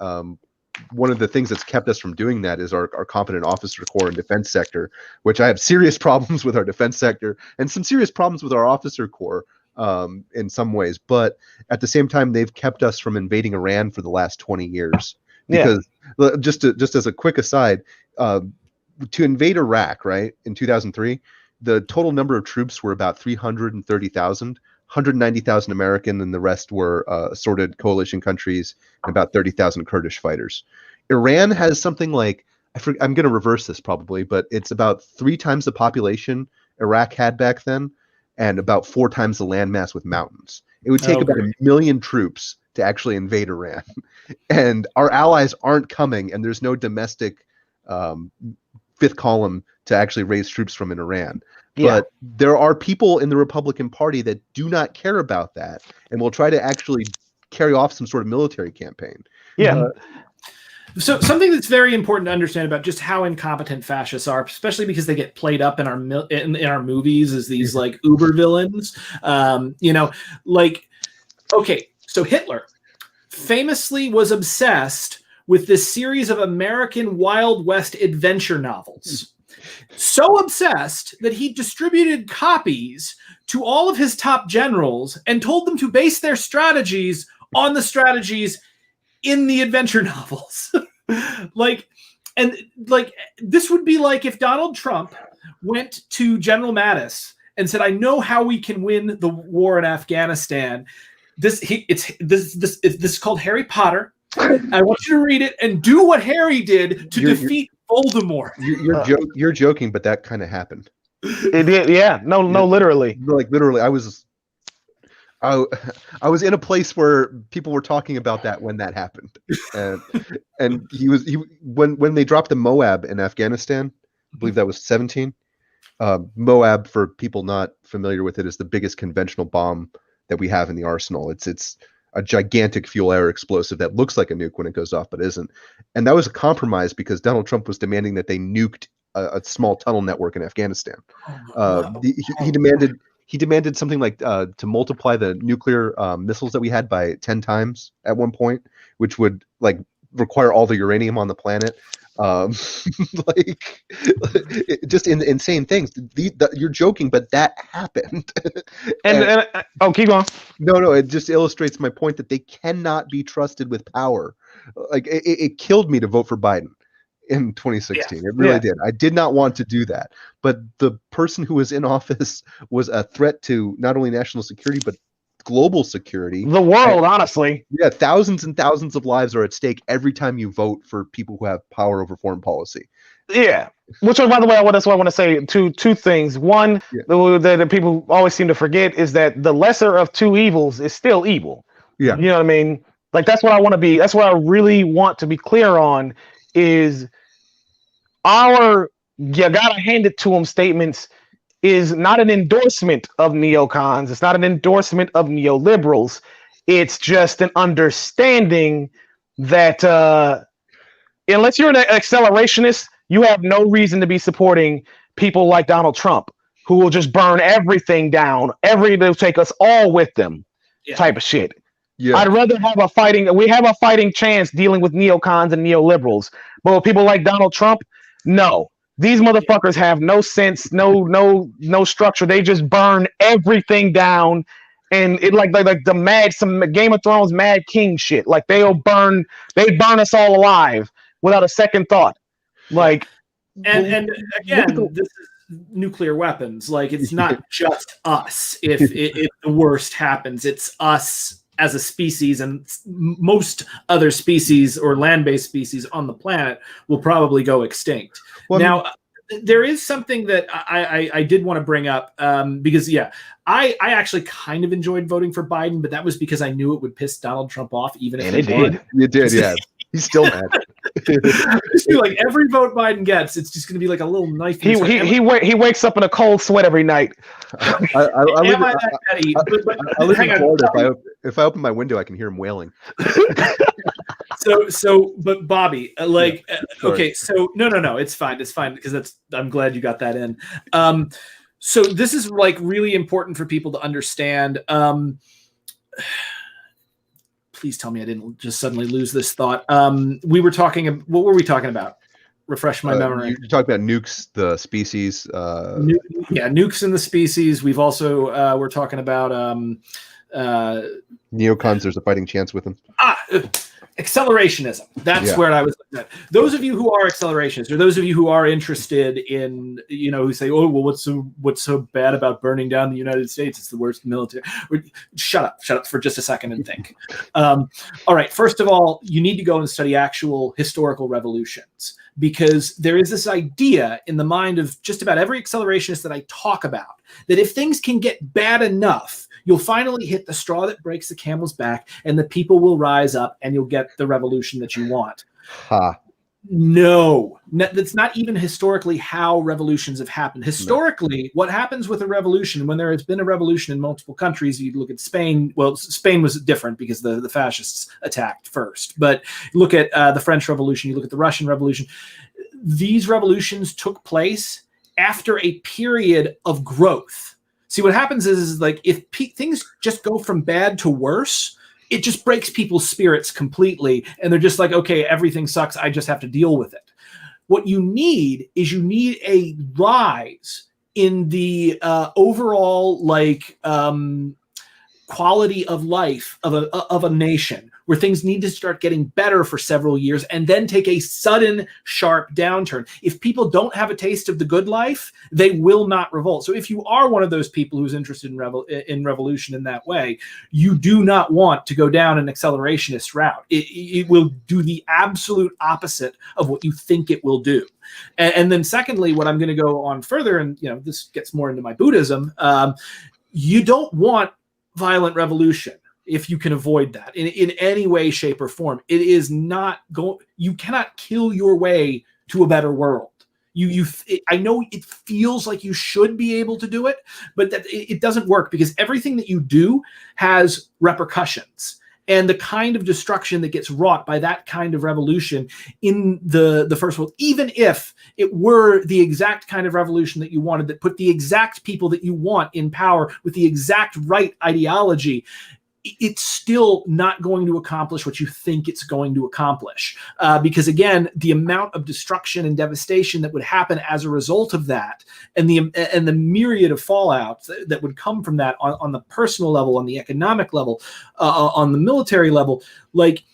One of the things that's kept us from doing that is our competent officer corps and defense sector, which I have serious problems with our defense sector and some serious problems with our officer corps. In some ways, but at the same time, they've kept us from invading Iran for the last 20 years. Because just as a quick aside, to invade Iraq, right, in 2003, the total number of troops were about 330,000, 190,000 American, and the rest were assorted coalition countries, and about 30,000 Kurdish fighters. Iran has something like, I'm going to reverse this probably, but it's about 3 times the population Iraq had back then, and about 4 times the landmass with mountains. It would take about 1 million troops to actually invade Iran. And our allies aren't coming, and there's no domestic fifth column to actually raise troops from in Iran. Yeah. But there are people in the Republican Party that do not care about that and will try to actually carry off some sort of military campaign. Yeah. So something that's very important to understand about just how incompetent fascists are, especially because they get played up in our movies as these like uber villains. Okay, so Hitler famously was obsessed with this series of American Wild West adventure novels. So obsessed that he distributed copies to all of his top generals and told them to base their strategies on the strategies in the adventure novels. This would be like if Donald Trump went to General Mattis and said, I know how we can win the war in Afghanistan. This is called Harry Potter. I want you to read it and do what Harry did to defeat Voldemort. You're joking, but that kind of happened. It did, yeah. No, literally. Like literally, I was in a place where people were talking about that when that happened, and when they dropped the Moab in Afghanistan, I believe that was 17. Moab, for people not familiar with it, is the biggest conventional bomb that we have in the arsenal. It's a gigantic fuel air explosive that looks like a nuke when it goes off, but isn't. And that was a compromise because Donald Trump was demanding that they nuked a small tunnel network in Afghanistan. He demanded something like to multiply the nuclear missiles that we had by 10 times at one point, which would like require all the uranium on the planet. Just insane things. You're joking, but that happened. and keep going. No, it just illustrates my point that they cannot be trusted with power. Like it killed me to vote for Biden in 2016. It really did. I did not want to do that, but the person who was in office was a threat to not only national security but global security, the world. Honestly, thousands and thousands of lives are at stake every time you vote for people who have power over foreign policy. Which, by the way, that's what I want to say. Two things. One, that people always seem to forget is that the lesser of two evils is still evil. Yeah, you know what I mean. Like that's what I want to be. That's what I really want to be clear on. Is our "you gotta hand it to them" statements is not an endorsement of neocons. It's not an endorsement of neoliberals. It's just an understanding that unless you're an accelerationist, you have no reason to be supporting people like Donald Trump, who will just burn everything down. They'll take us all with them, type of shit. Yeah. I'd rather have we have a fighting chance dealing with neocons and neoliberals. But with people like Donald Trump, no. These motherfuckers have no sense, no structure. They just burn everything down, and it like some Game of Thrones Mad King shit. Like they burn us all alive without a second thought. Like, and again, this is nuclear weapons. Like it's not just us. If the worst happens, it's us as a species, and most other species or land-based species on the planet will probably go extinct. Well, now, there is something that I did want to bring up because, I actually kind of enjoyed voting for Biden, but that was because I knew it would piss Donald Trump off, even if it did. It did, yeah. He's still mad. Like every vote Biden gets, it's just going to be like a little knife. He wakes up in a cold sweat every night. I live in Florida. If I open my window, I can hear him wailing. But Bobby, okay, so no, it's fine because I'm glad you got that in. So this is like really important for people to understand. Please tell me I didn't just suddenly lose this thought. What were we talking about? Refresh my memory. You talked about nukes, the species. Nukes in the species. We've also we're talking about neocons. There's a fighting chance with them. Accelerationism. That's where I was looking at. Those of you who are accelerationists, or those of you who are interested in, who say, "Oh, well, what's so bad about burning down the United States? It's the worst military." Shut up for just a second and think. All right. First of all, you need to go and study actual historical revolutions, because there is this idea in the mind of just about every accelerationist that I talk about that if things can get bad enough, you'll finally hit the straw that breaks the camel's back, and the people will rise up, and you'll get the revolution that you want. No, that's not even historically how revolutions have happened. Historically, what happens with a revolution, when there has been a revolution in multiple countries, you look at Spain. Well, Spain was different because the fascists attacked first. But look at the French Revolution, you look at the Russian Revolution. These revolutions took place after a period of growth. See, what happens is like if things just go from bad to worse, it just breaks people's spirits completely. And they're just like, okay, everything sucks. I just have to deal with it. What you need is a rise in the overall quality of life of a nation, where things need to start getting better for several years and then take a sudden, sharp downturn. If people don't have a taste of the good life, they will not revolt. So if you are one of those people who's interested in revolution in that way, you do not want to go down an accelerationist route. It will do the absolute opposite of what you think it will do. And then secondly, what I'm going to go on further, and this gets more into my Buddhism, you don't want violent revolution if you can avoid that in any way, shape, or form. It is not you cannot kill your way to a better world. I know it feels like you should be able to do it, but that it doesn't work, because everything that you do has repercussions. And the kind of destruction that gets wrought by that kind of revolution in the first world, even if it were the exact kind of revolution that you wanted, that put the exact people that you want in power with the exact right ideology, it's still not going to accomplish what you think it's going to accomplish. Because again, the amount of destruction and devastation that would happen as a result of that, and the myriad of fallouts that would come from that on the personal level, on the economic level, on the military level, like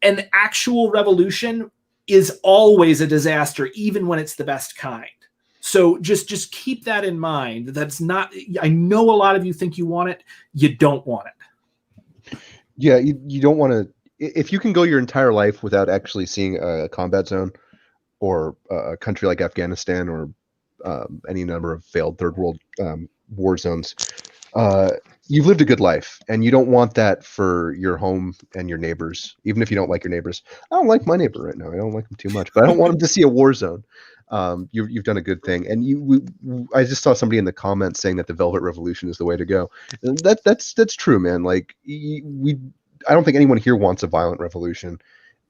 an actual revolution is always a disaster, even when it's the best kind. So just keep that in mind. That's not, I know a lot of you think you want it. You don't want it. Yeah, you don't want to. If you can go your entire life without actually seeing a combat zone, or a country like Afghanistan, or any number of failed third world war zones, you've lived a good life, and you don't want that for your home and your neighbors. Even if you don't like your neighbors, I don't like my neighbor right now. I don't like him too much, but I don't want him to see a war zone. You've done a good thing, and I just saw somebody in the comments saying that the Velvet Revolution is the way to go. That's true, man. Like I don't think anyone here wants a violent revolution.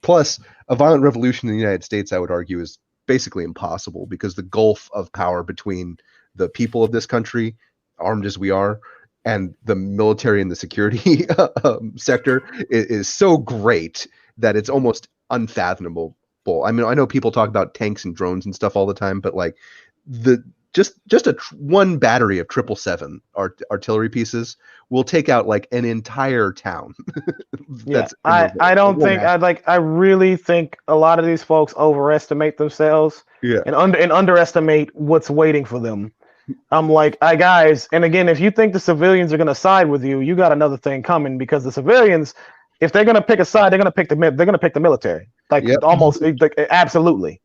Plus, a violent revolution in the United States, I would argue, is basically impossible, because the gulf of power between the people of this country, armed as we are, and the military and the security sector is so great that it's almost unfathomable. I mean, I know people talk about tanks and drones and stuff all the time, but like just one battery of 777 artillery pieces will take out like an entire town. I really think a lot of these folks overestimate themselves, and underestimate what's waiting for them. I'm like, guys, and again, if you think the civilians are going to side with you, you got another thing coming, because the civilians, if they're going to pick a side, they're going to pick the military. Almost absolutely.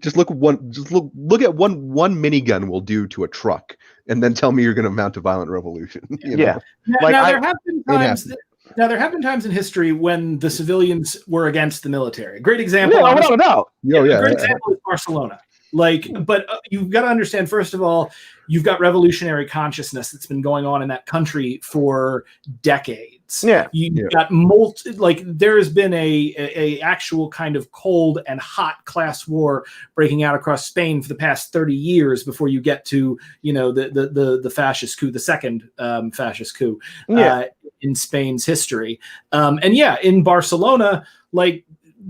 Just look at one minigun will do to a truck, and then tell me you're going to mount a violent revolution. Yeah. Now there have been times in history when the civilians were against the military. Great example. Yeah, without a doubt. Great example is Barcelona. But you've got to understand, first of all, you've got revolutionary consciousness that's been going on in that country for decades. Yeah. You've got there has been a actual kind of cold and hot class war breaking out across Spain for the past 30 years before you get to, the fascist coup, the second fascist coup in Spain's history. In Barcelona,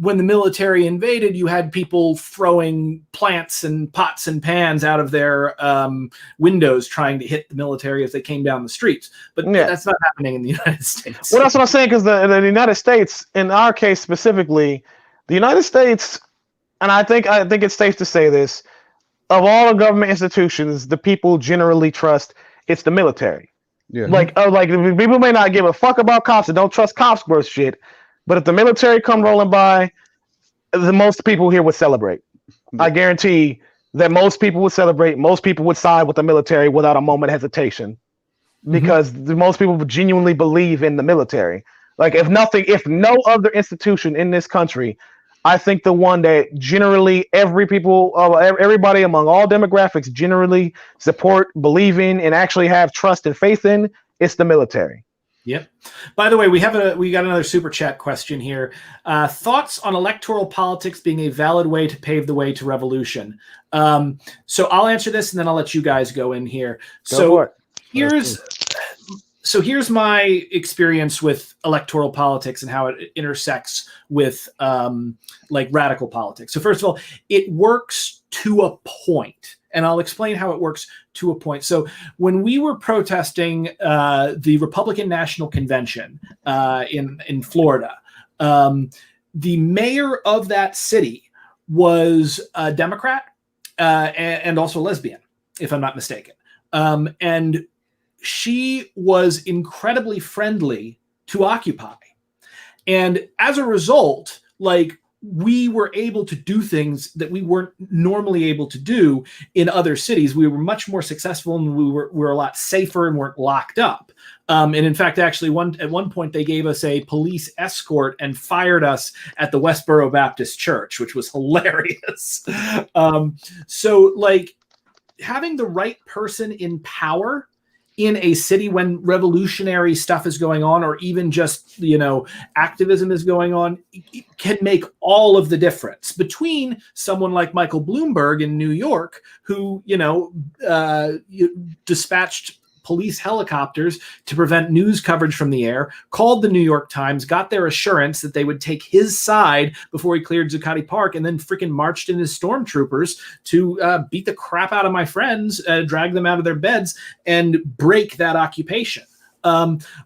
when the military invaded, you had people throwing plants and pots and pans out of their windows trying to hit the military as they came down the streets. But that's not happening in the United States. Well, that's what I'm saying, because the United States, in our case specifically, the United States, and I think it's safe to say this, of all the government institutions, the people generally trust, it's the military. Yeah. People may not give a fuck about cops and don't trust cops worth shit, but if the military come rolling by, the most people here would celebrate. I guarantee that most people would celebrate. Most people would side with the military without a moment of hesitation, because most people genuinely believe in the military. If no other institution in this country I think the one that generally everybody among all demographics generally support, believe in, and actually have trust and faith in, it's the military. Yep. By the way, we got another super chat question here. Thoughts on electoral politics being a valid way to pave the way to revolution? So I'll answer this, and then I'll let you guys go in here. So here's my experience with electoral politics and how it intersects with like radical politics. So first of all, it works to a point. And I'll explain how it works to a point. So when we were protesting the Republican National Convention in Florida, the mayor of that city was a Democrat and also a lesbian, if I'm not mistaken. And she was incredibly friendly to Occupy. And as a result, like, we were able to do things that we weren't normally able to do in other cities. We were much more successful, and we were a lot safer and weren't locked up. And in fact, actually, at one point, they gave us a police escort and fired us at the Westboro Baptist Church, which was hilarious. So, like, having the right person in power in a city when revolutionary stuff is going on, or even just, activism is going on, it can make all of the difference between someone like Michael Bloomberg in New York, who, dispatched police helicopters to prevent news coverage from the air, called the New York Times, got their assurance that they would take his side before he cleared Zuccotti Park, and then freaking marched in his stormtroopers to beat the crap out of my friends, drag them out of their beds, and break that occupation.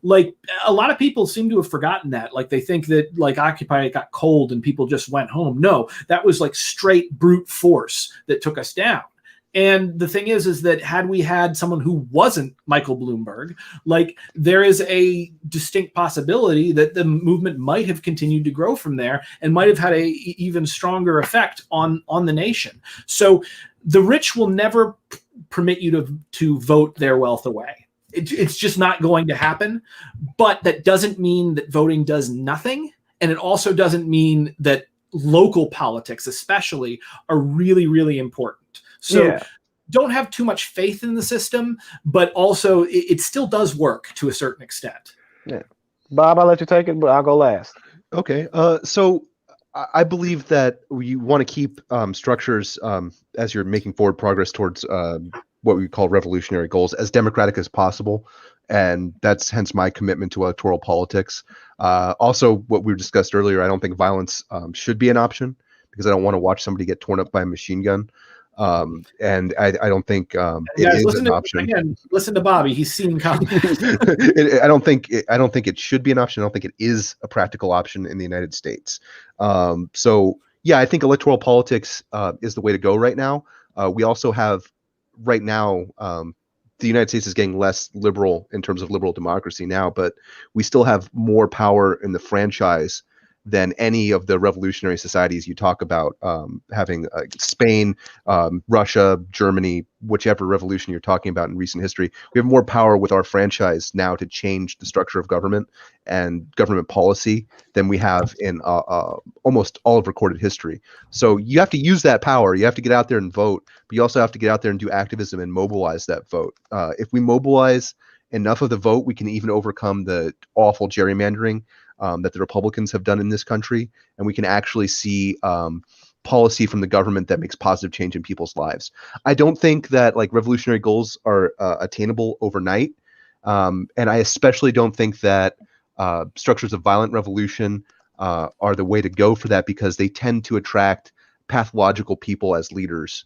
Like, a lot of people seem to have forgotten that. Like, they think that, like, Occupy got cold and people just went home. No, that was like straight brute force that took us down. And the thing is that had we had someone who wasn't Michael Bloomberg, like, there is a distinct possibility that the movement might have continued to grow from there and might have had a even stronger effect on the nation. So the rich will never permit you to vote their wealth away. It's just not going to happen. But that doesn't mean that voting does nothing. And it also doesn't mean that local politics, especially, are really, really important. So don't have too much faith in the system, but also it still does work to a certain extent. Yeah. Bob, I'll let you take it, but I'll go last. Okay. So I believe that you want to keep structures as you're making forward progress towards what we call revolutionary goals as democratic as possible. And that's hence my commitment to electoral politics. Also, what we discussed earlier, I don't think violence should be an option, because I don't want to watch somebody get torn up by a machine gun. And I don't think it is an option. Again, listen to Bobby; he's seen coming. I don't think it should be an option. I don't think it is a practical option in the United States. So yeah, I think electoral politics is the way to go right now. We also have right now the United States is getting less liberal in terms of liberal democracy now, but we still have more power in the franchise than any of the revolutionary societies you talk about, having Spain, Russia, Germany, whichever revolution you're talking about in recent history. We have more power with our franchise now to change the structure of government and government policy than we have in almost all of recorded history. So you have to use that power. You have to get out there and vote, but you also have to get out there and do activism and mobilize that vote. If we mobilize enough of the vote, we can even overcome the awful gerrymandering that the Republicans have done in this country, and we can actually see policy from the government that makes positive change in people's lives. I don't think that like revolutionary goals are attainable overnight, and I especially don't think that structures of violent revolution are the way to go for that, because they tend to attract pathological people as leaders.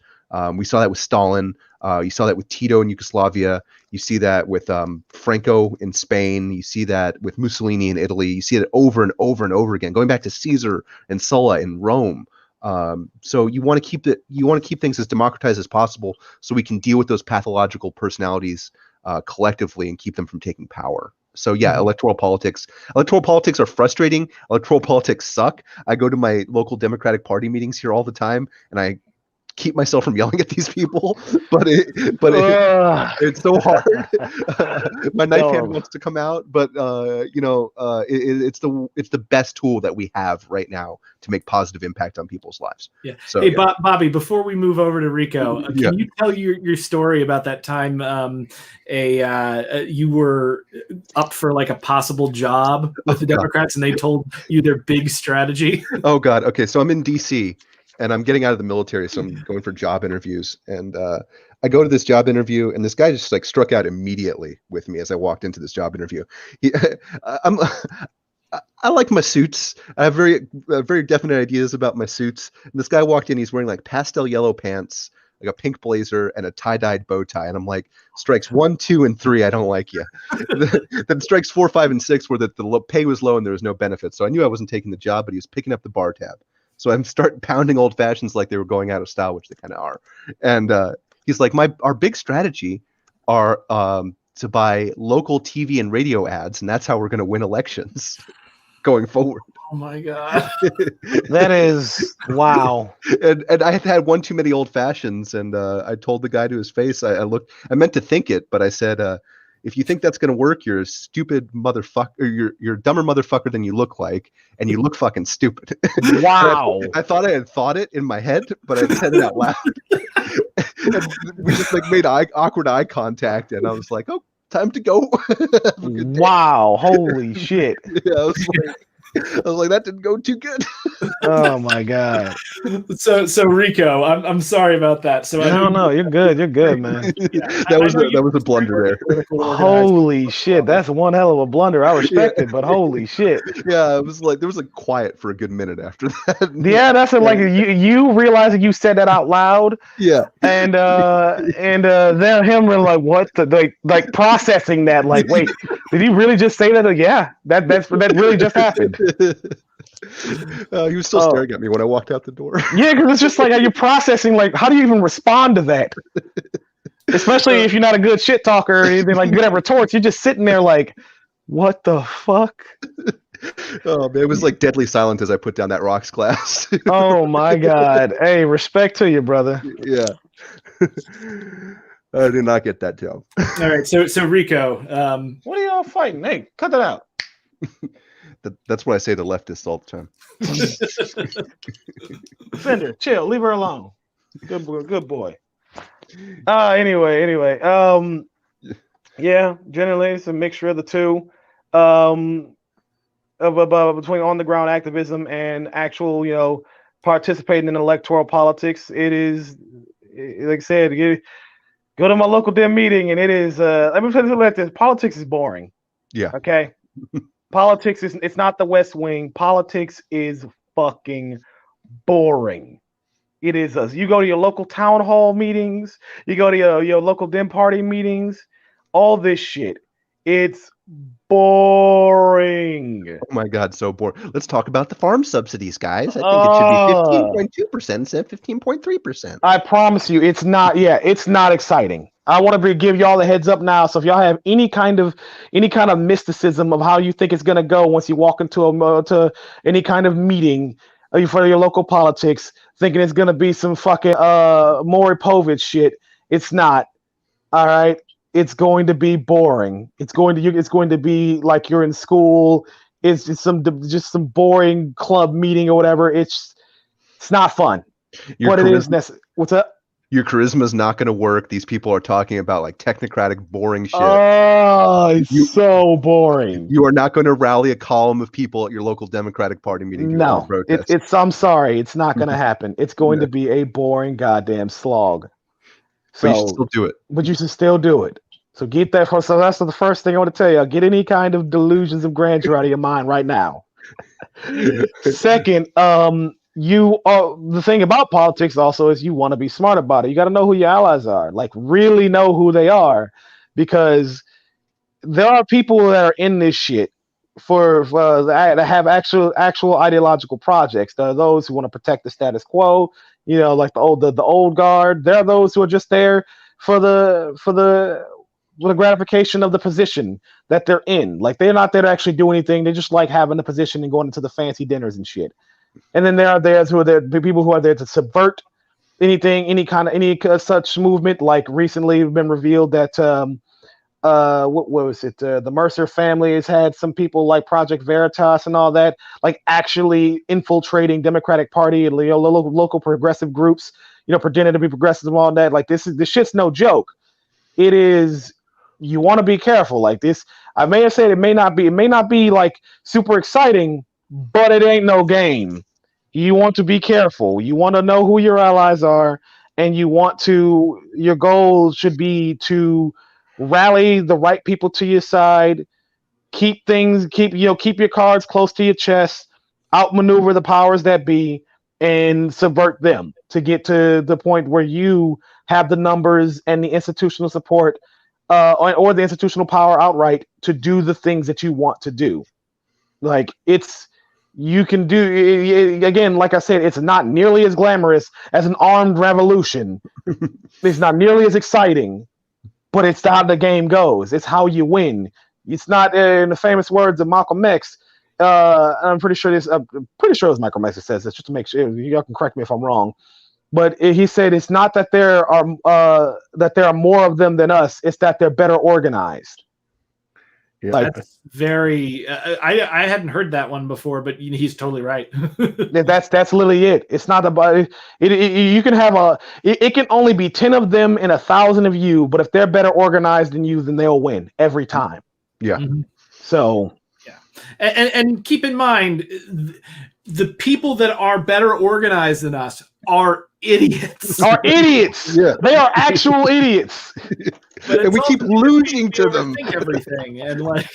We saw that with Stalin. You saw that with Tito in Yugoslavia. You see that with Franco in Spain. You see that with Mussolini in Italy. You see it over and over and over again, going back to Caesar and Sulla in Rome. So you want to keep things as democratized as possible, so we can deal with those pathological personalities collectively and keep them from taking power. So yeah, electoral politics are frustrating. Electoral politics suck. I go to my local Democratic Party meetings here all the time, and I keep myself from yelling at these people, but it's so hard. My knife hand wants to come out, but it's the best tool that we have right now to make positive impact on people's lives. Yeah. So, hey, Bobby, before we move over to Rico, can you tell your story about that time you were up for like a possible job with the Democrats and they told you their big strategy? Oh God. Okay. So I'm in DC and I'm getting out of the military. So I'm going for job interviews, and I go to this job interview, and this guy just like struck out immediately with me as I walked into this job interview. I like my suits. I have very definite ideas about my suits. And this guy walked in, he's wearing like pastel yellow pants, like a pink blazer and a tie-dyed bow tie. And I'm like, strikes 1, 2, and 3, I don't like you. Then strikes 4, 5, and 6 were that the pay was low and there was no benefits. So I knew I wasn't taking the job, but he was picking up the bar tab. So I'm starting pounding old fashions like they were going out of style, which they kind of are. And he's like, our big strategy are to buy local TV and radio ads, and that's how we're going to win elections going forward. Oh my God. That is wow. And I had one too many old fashions, and I told the guy to his face, I meant to think it, but I said, if you think that's going to work, you're a stupid motherfucker. You're a dumber motherfucker than you look like, and you look fucking stupid. Wow. I thought I had thought it in my head, but I said it out loud. We just like made awkward eye contact, and I was like, "Oh, time to go." Wow! Holy shit! Yeah, I was like, that didn't go too good. Oh my God! So Rico, I'm sorry about that. So no, you're good. You're good, man. Yeah, that was a blunder there. Holy shit! That's one hell of a blunder. I respect it, but holy shit! Yeah, it was like there was a quiet for a good minute after that. Yeah, that's it. Like you realizing you said that out loud. Yeah, and then him were like, what? Like processing that. Like, wait, did he really just say that? Like, yeah, that really just happened. He was still staring at me when I walked out the door. Yeah, because it's just like, are you processing? Like, how do you even respond to that? Especially if you're not a good shit talker or anything, like good at retorts. You're just sitting there like, what the fuck? Oh man, it was like deadly silent as I put down that rocks glass. Oh my God! Hey, respect to you, brother. Yeah. I did not get that job. All right, so Rico, what are y'all fighting? Hey, cut that out. That's what I say to leftists all the time. Fender, chill, leave her alone. Good boy. Anyway. Yeah, generally it's a mixture of the two. Between on the ground activism and actual, participating in electoral politics. It is, like I said, go to my local damn meeting, and it is. Let me tell you like this: politics is boring. Yeah. Okay. Politics it's not the West Wing. Politics is fucking boring. It is us. You go to your local town hall meetings, you go to your local Dem party meetings, all this shit. It's boring. Oh my God, so boring. Let's talk about the farm subsidies, guys. I think it should be 15.2% instead of 15.3%. I promise you, it's not. Yeah, it's not exciting. I want to give y'all a heads up now. So if y'all have any kind of mysticism of how you think it's gonna go once you walk into any kind of meeting for your local politics, thinking it's gonna be some fucking Maury Povich shit, it's not. All right, it's going to be boring. It's going to be like you're in school. It's just some boring club meeting or whatever. It's not fun. What's up? Your charisma is not going to work. These people are talking about like technocratic, boring shit. Oh, it's so boring. You are not going to rally a column of people at your local Democratic Party meeting. No, I'm sorry, it's not going to happen. It's going to be a boring goddamn slog. So but you should still do it. But you should still do it. So get that. So that's the first thing I want to tell you. Get any kind of delusions of grandeur out of your mind right now. Second, the thing about politics also is you want to be smart about it. You got to know who your allies are, like really know who they are, because there are people that are in this shit that have actual ideological projects. There are those who want to protect the status quo, like the old guard. There are those who are just there for the gratification of the position that they're in. Like they're not there to actually do anything. They just like having the position and going into the fancy dinners and shit. And then there are those who are there, the people who are there to subvert any such movement. Like recently, it's been revealed that what was it? The Mercer family has had some people like Project Veritas and all that, like actually infiltrating Democratic Party and local progressive groups. Pretending to be progressive and all that. Like this shit's no joke. It is. You want to be careful. Like this, I may have said it may not be like super exciting, but it ain't no game. You want to be careful. You want to know who your allies are, and your goal should be to rally the right people to your side, keep your cards close to your chest, outmaneuver the powers that be, and subvert them to get to the point where you have the numbers and the institutional support or the institutional power outright to do the things that you want to do. Like you can do, again, like I said, it's not nearly as glamorous as an armed revolution. It's not nearly as exciting, but it's how the game goes. It's how you win. It's not, in the famous words of Malcolm X. I'm pretty sure it was Malcolm X that says this, just to make sure. Y'all can correct me if I'm wrong. But he said it's not that there are more of them than us. It's that they're better organized. Yeah. Like, that's very. I hadn't heard that one before, but he's totally right. that's literally it. It's not about it. You can have it can only be 10 of them and 1,000 of you, but if they're better organized than you, then they'll win every time. Yeah. Mm-hmm. So. Yeah, and keep in mind, the people that are better organized than us are idiots. Yeah. They are actual idiots. And we keep losing to them. Everything and like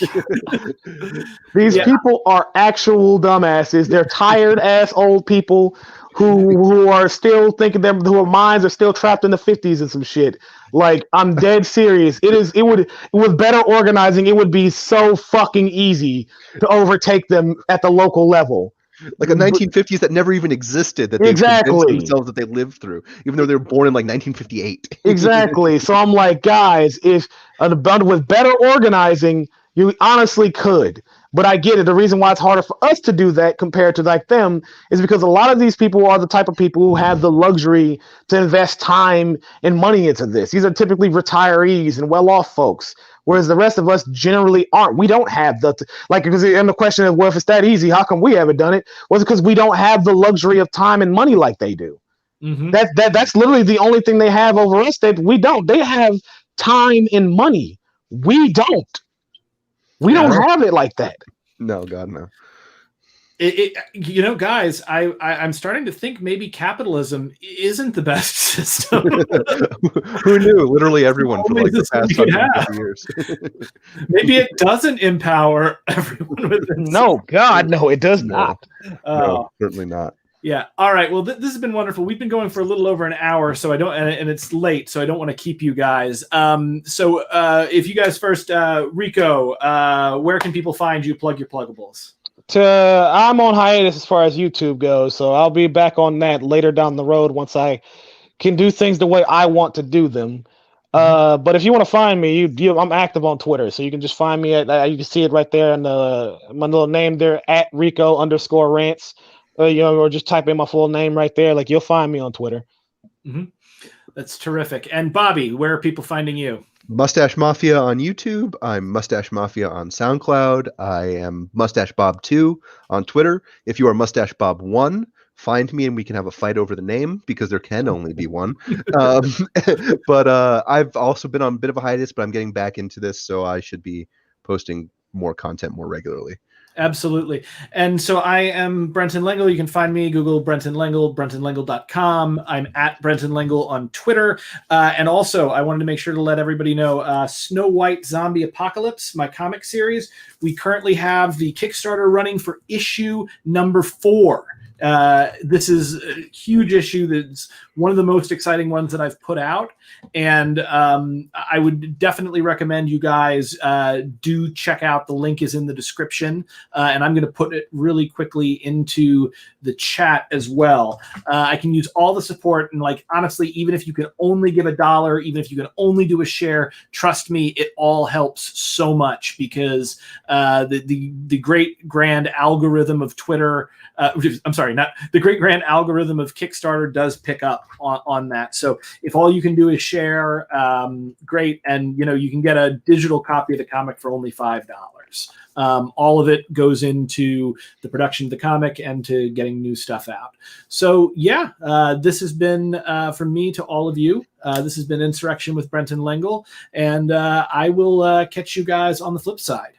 these people are actual dumbasses. They're tired ass old people who are still thinking whose minds are still trapped in the 50s and some shit. Like, I'm dead serious. With better organizing, it would be so fucking easy to overtake them at the local level. Like a 1950s that never even existed, that they convinced themselves that they lived through, even though they were born in like 1958. Exactly. So I'm like, guys, if with better organizing, you honestly could. But I get it. The reason why it's harder for us to do that compared to like them is because a lot of these people are the type of people who have the luxury to invest time and money into this. These are typically retirees and well-off folks, whereas the rest of us generally aren't. We don't have and the question is, well, if it's that easy, how come we haven't done it? Well, it's because we don't have the luxury of time and money like they do. Mm-hmm. That's literally the only thing they have over us that we don't. They have time and money. We don't. We don't have it like that. No, God, no. Guys, I'm starting to think maybe capitalism isn't the best system. Who knew? Literally everyone for like the past 150 years. Maybe it doesn't empower everyone with it. No, God, no, it does not. No, certainly not. Yeah. All right. Well, this has been wonderful. We've been going for a little over an hour, so I don't, and it's late, so I don't want to keep you guys. So if you guys first, Rico, where can people find you? Plug your pluggables. I'm on hiatus as far as YouTube goes, so I'll be back on that later down the road once I can do things the way I want to do them. But if you want to find me, I'm active on Twitter, so you can just find me at you can see it right there in my little name there at Rico_Rants. Or just type in my full name right there. Like, you'll find me on Twitter. Mm-hmm. That's terrific. And Bobby, where are people finding you? Mustache Mafia on YouTube. I'm Mustache Mafia on SoundCloud. I am Mustache Bob 2 on Twitter. If you are Mustache Bob 1, find me and we can have a fight over the name because there can only be one. But I've also been on a bit of a hiatus, but I'm getting back into this, so I should be posting more content more regularly. Absolutely. And so I am Brenton Lengel. You can find me, Google Brenton Lengel, brentonlengel.com. I'm at Brenton Lengel on Twitter. And also, I wanted to make sure to let everybody know, Snow White Zombie Apocalypse, my comic series. We currently have the Kickstarter running for issue number 4. This is a huge issue that's one of the most exciting ones that I've put out, and I would definitely recommend you guys do check out. The link is in the description, and I'm going to put it really quickly into the chat as well. I can use all the support, and like honestly, even if you can only give $1, even if you can only do a share, trust me, it all helps so much because the great grand algorithm of Twitter. I'm sorry. sorry, not the great grand algorithm of Kickstarter does pick up on that. So if all you can do is share, great. And, you can get a digital copy of the comic for only $5. All of it goes into the production of the comic and to getting new stuff out. So yeah, this has been from me to all of you. This has been Insurrection with Brenton Lengel, and I will catch you guys on the flip side.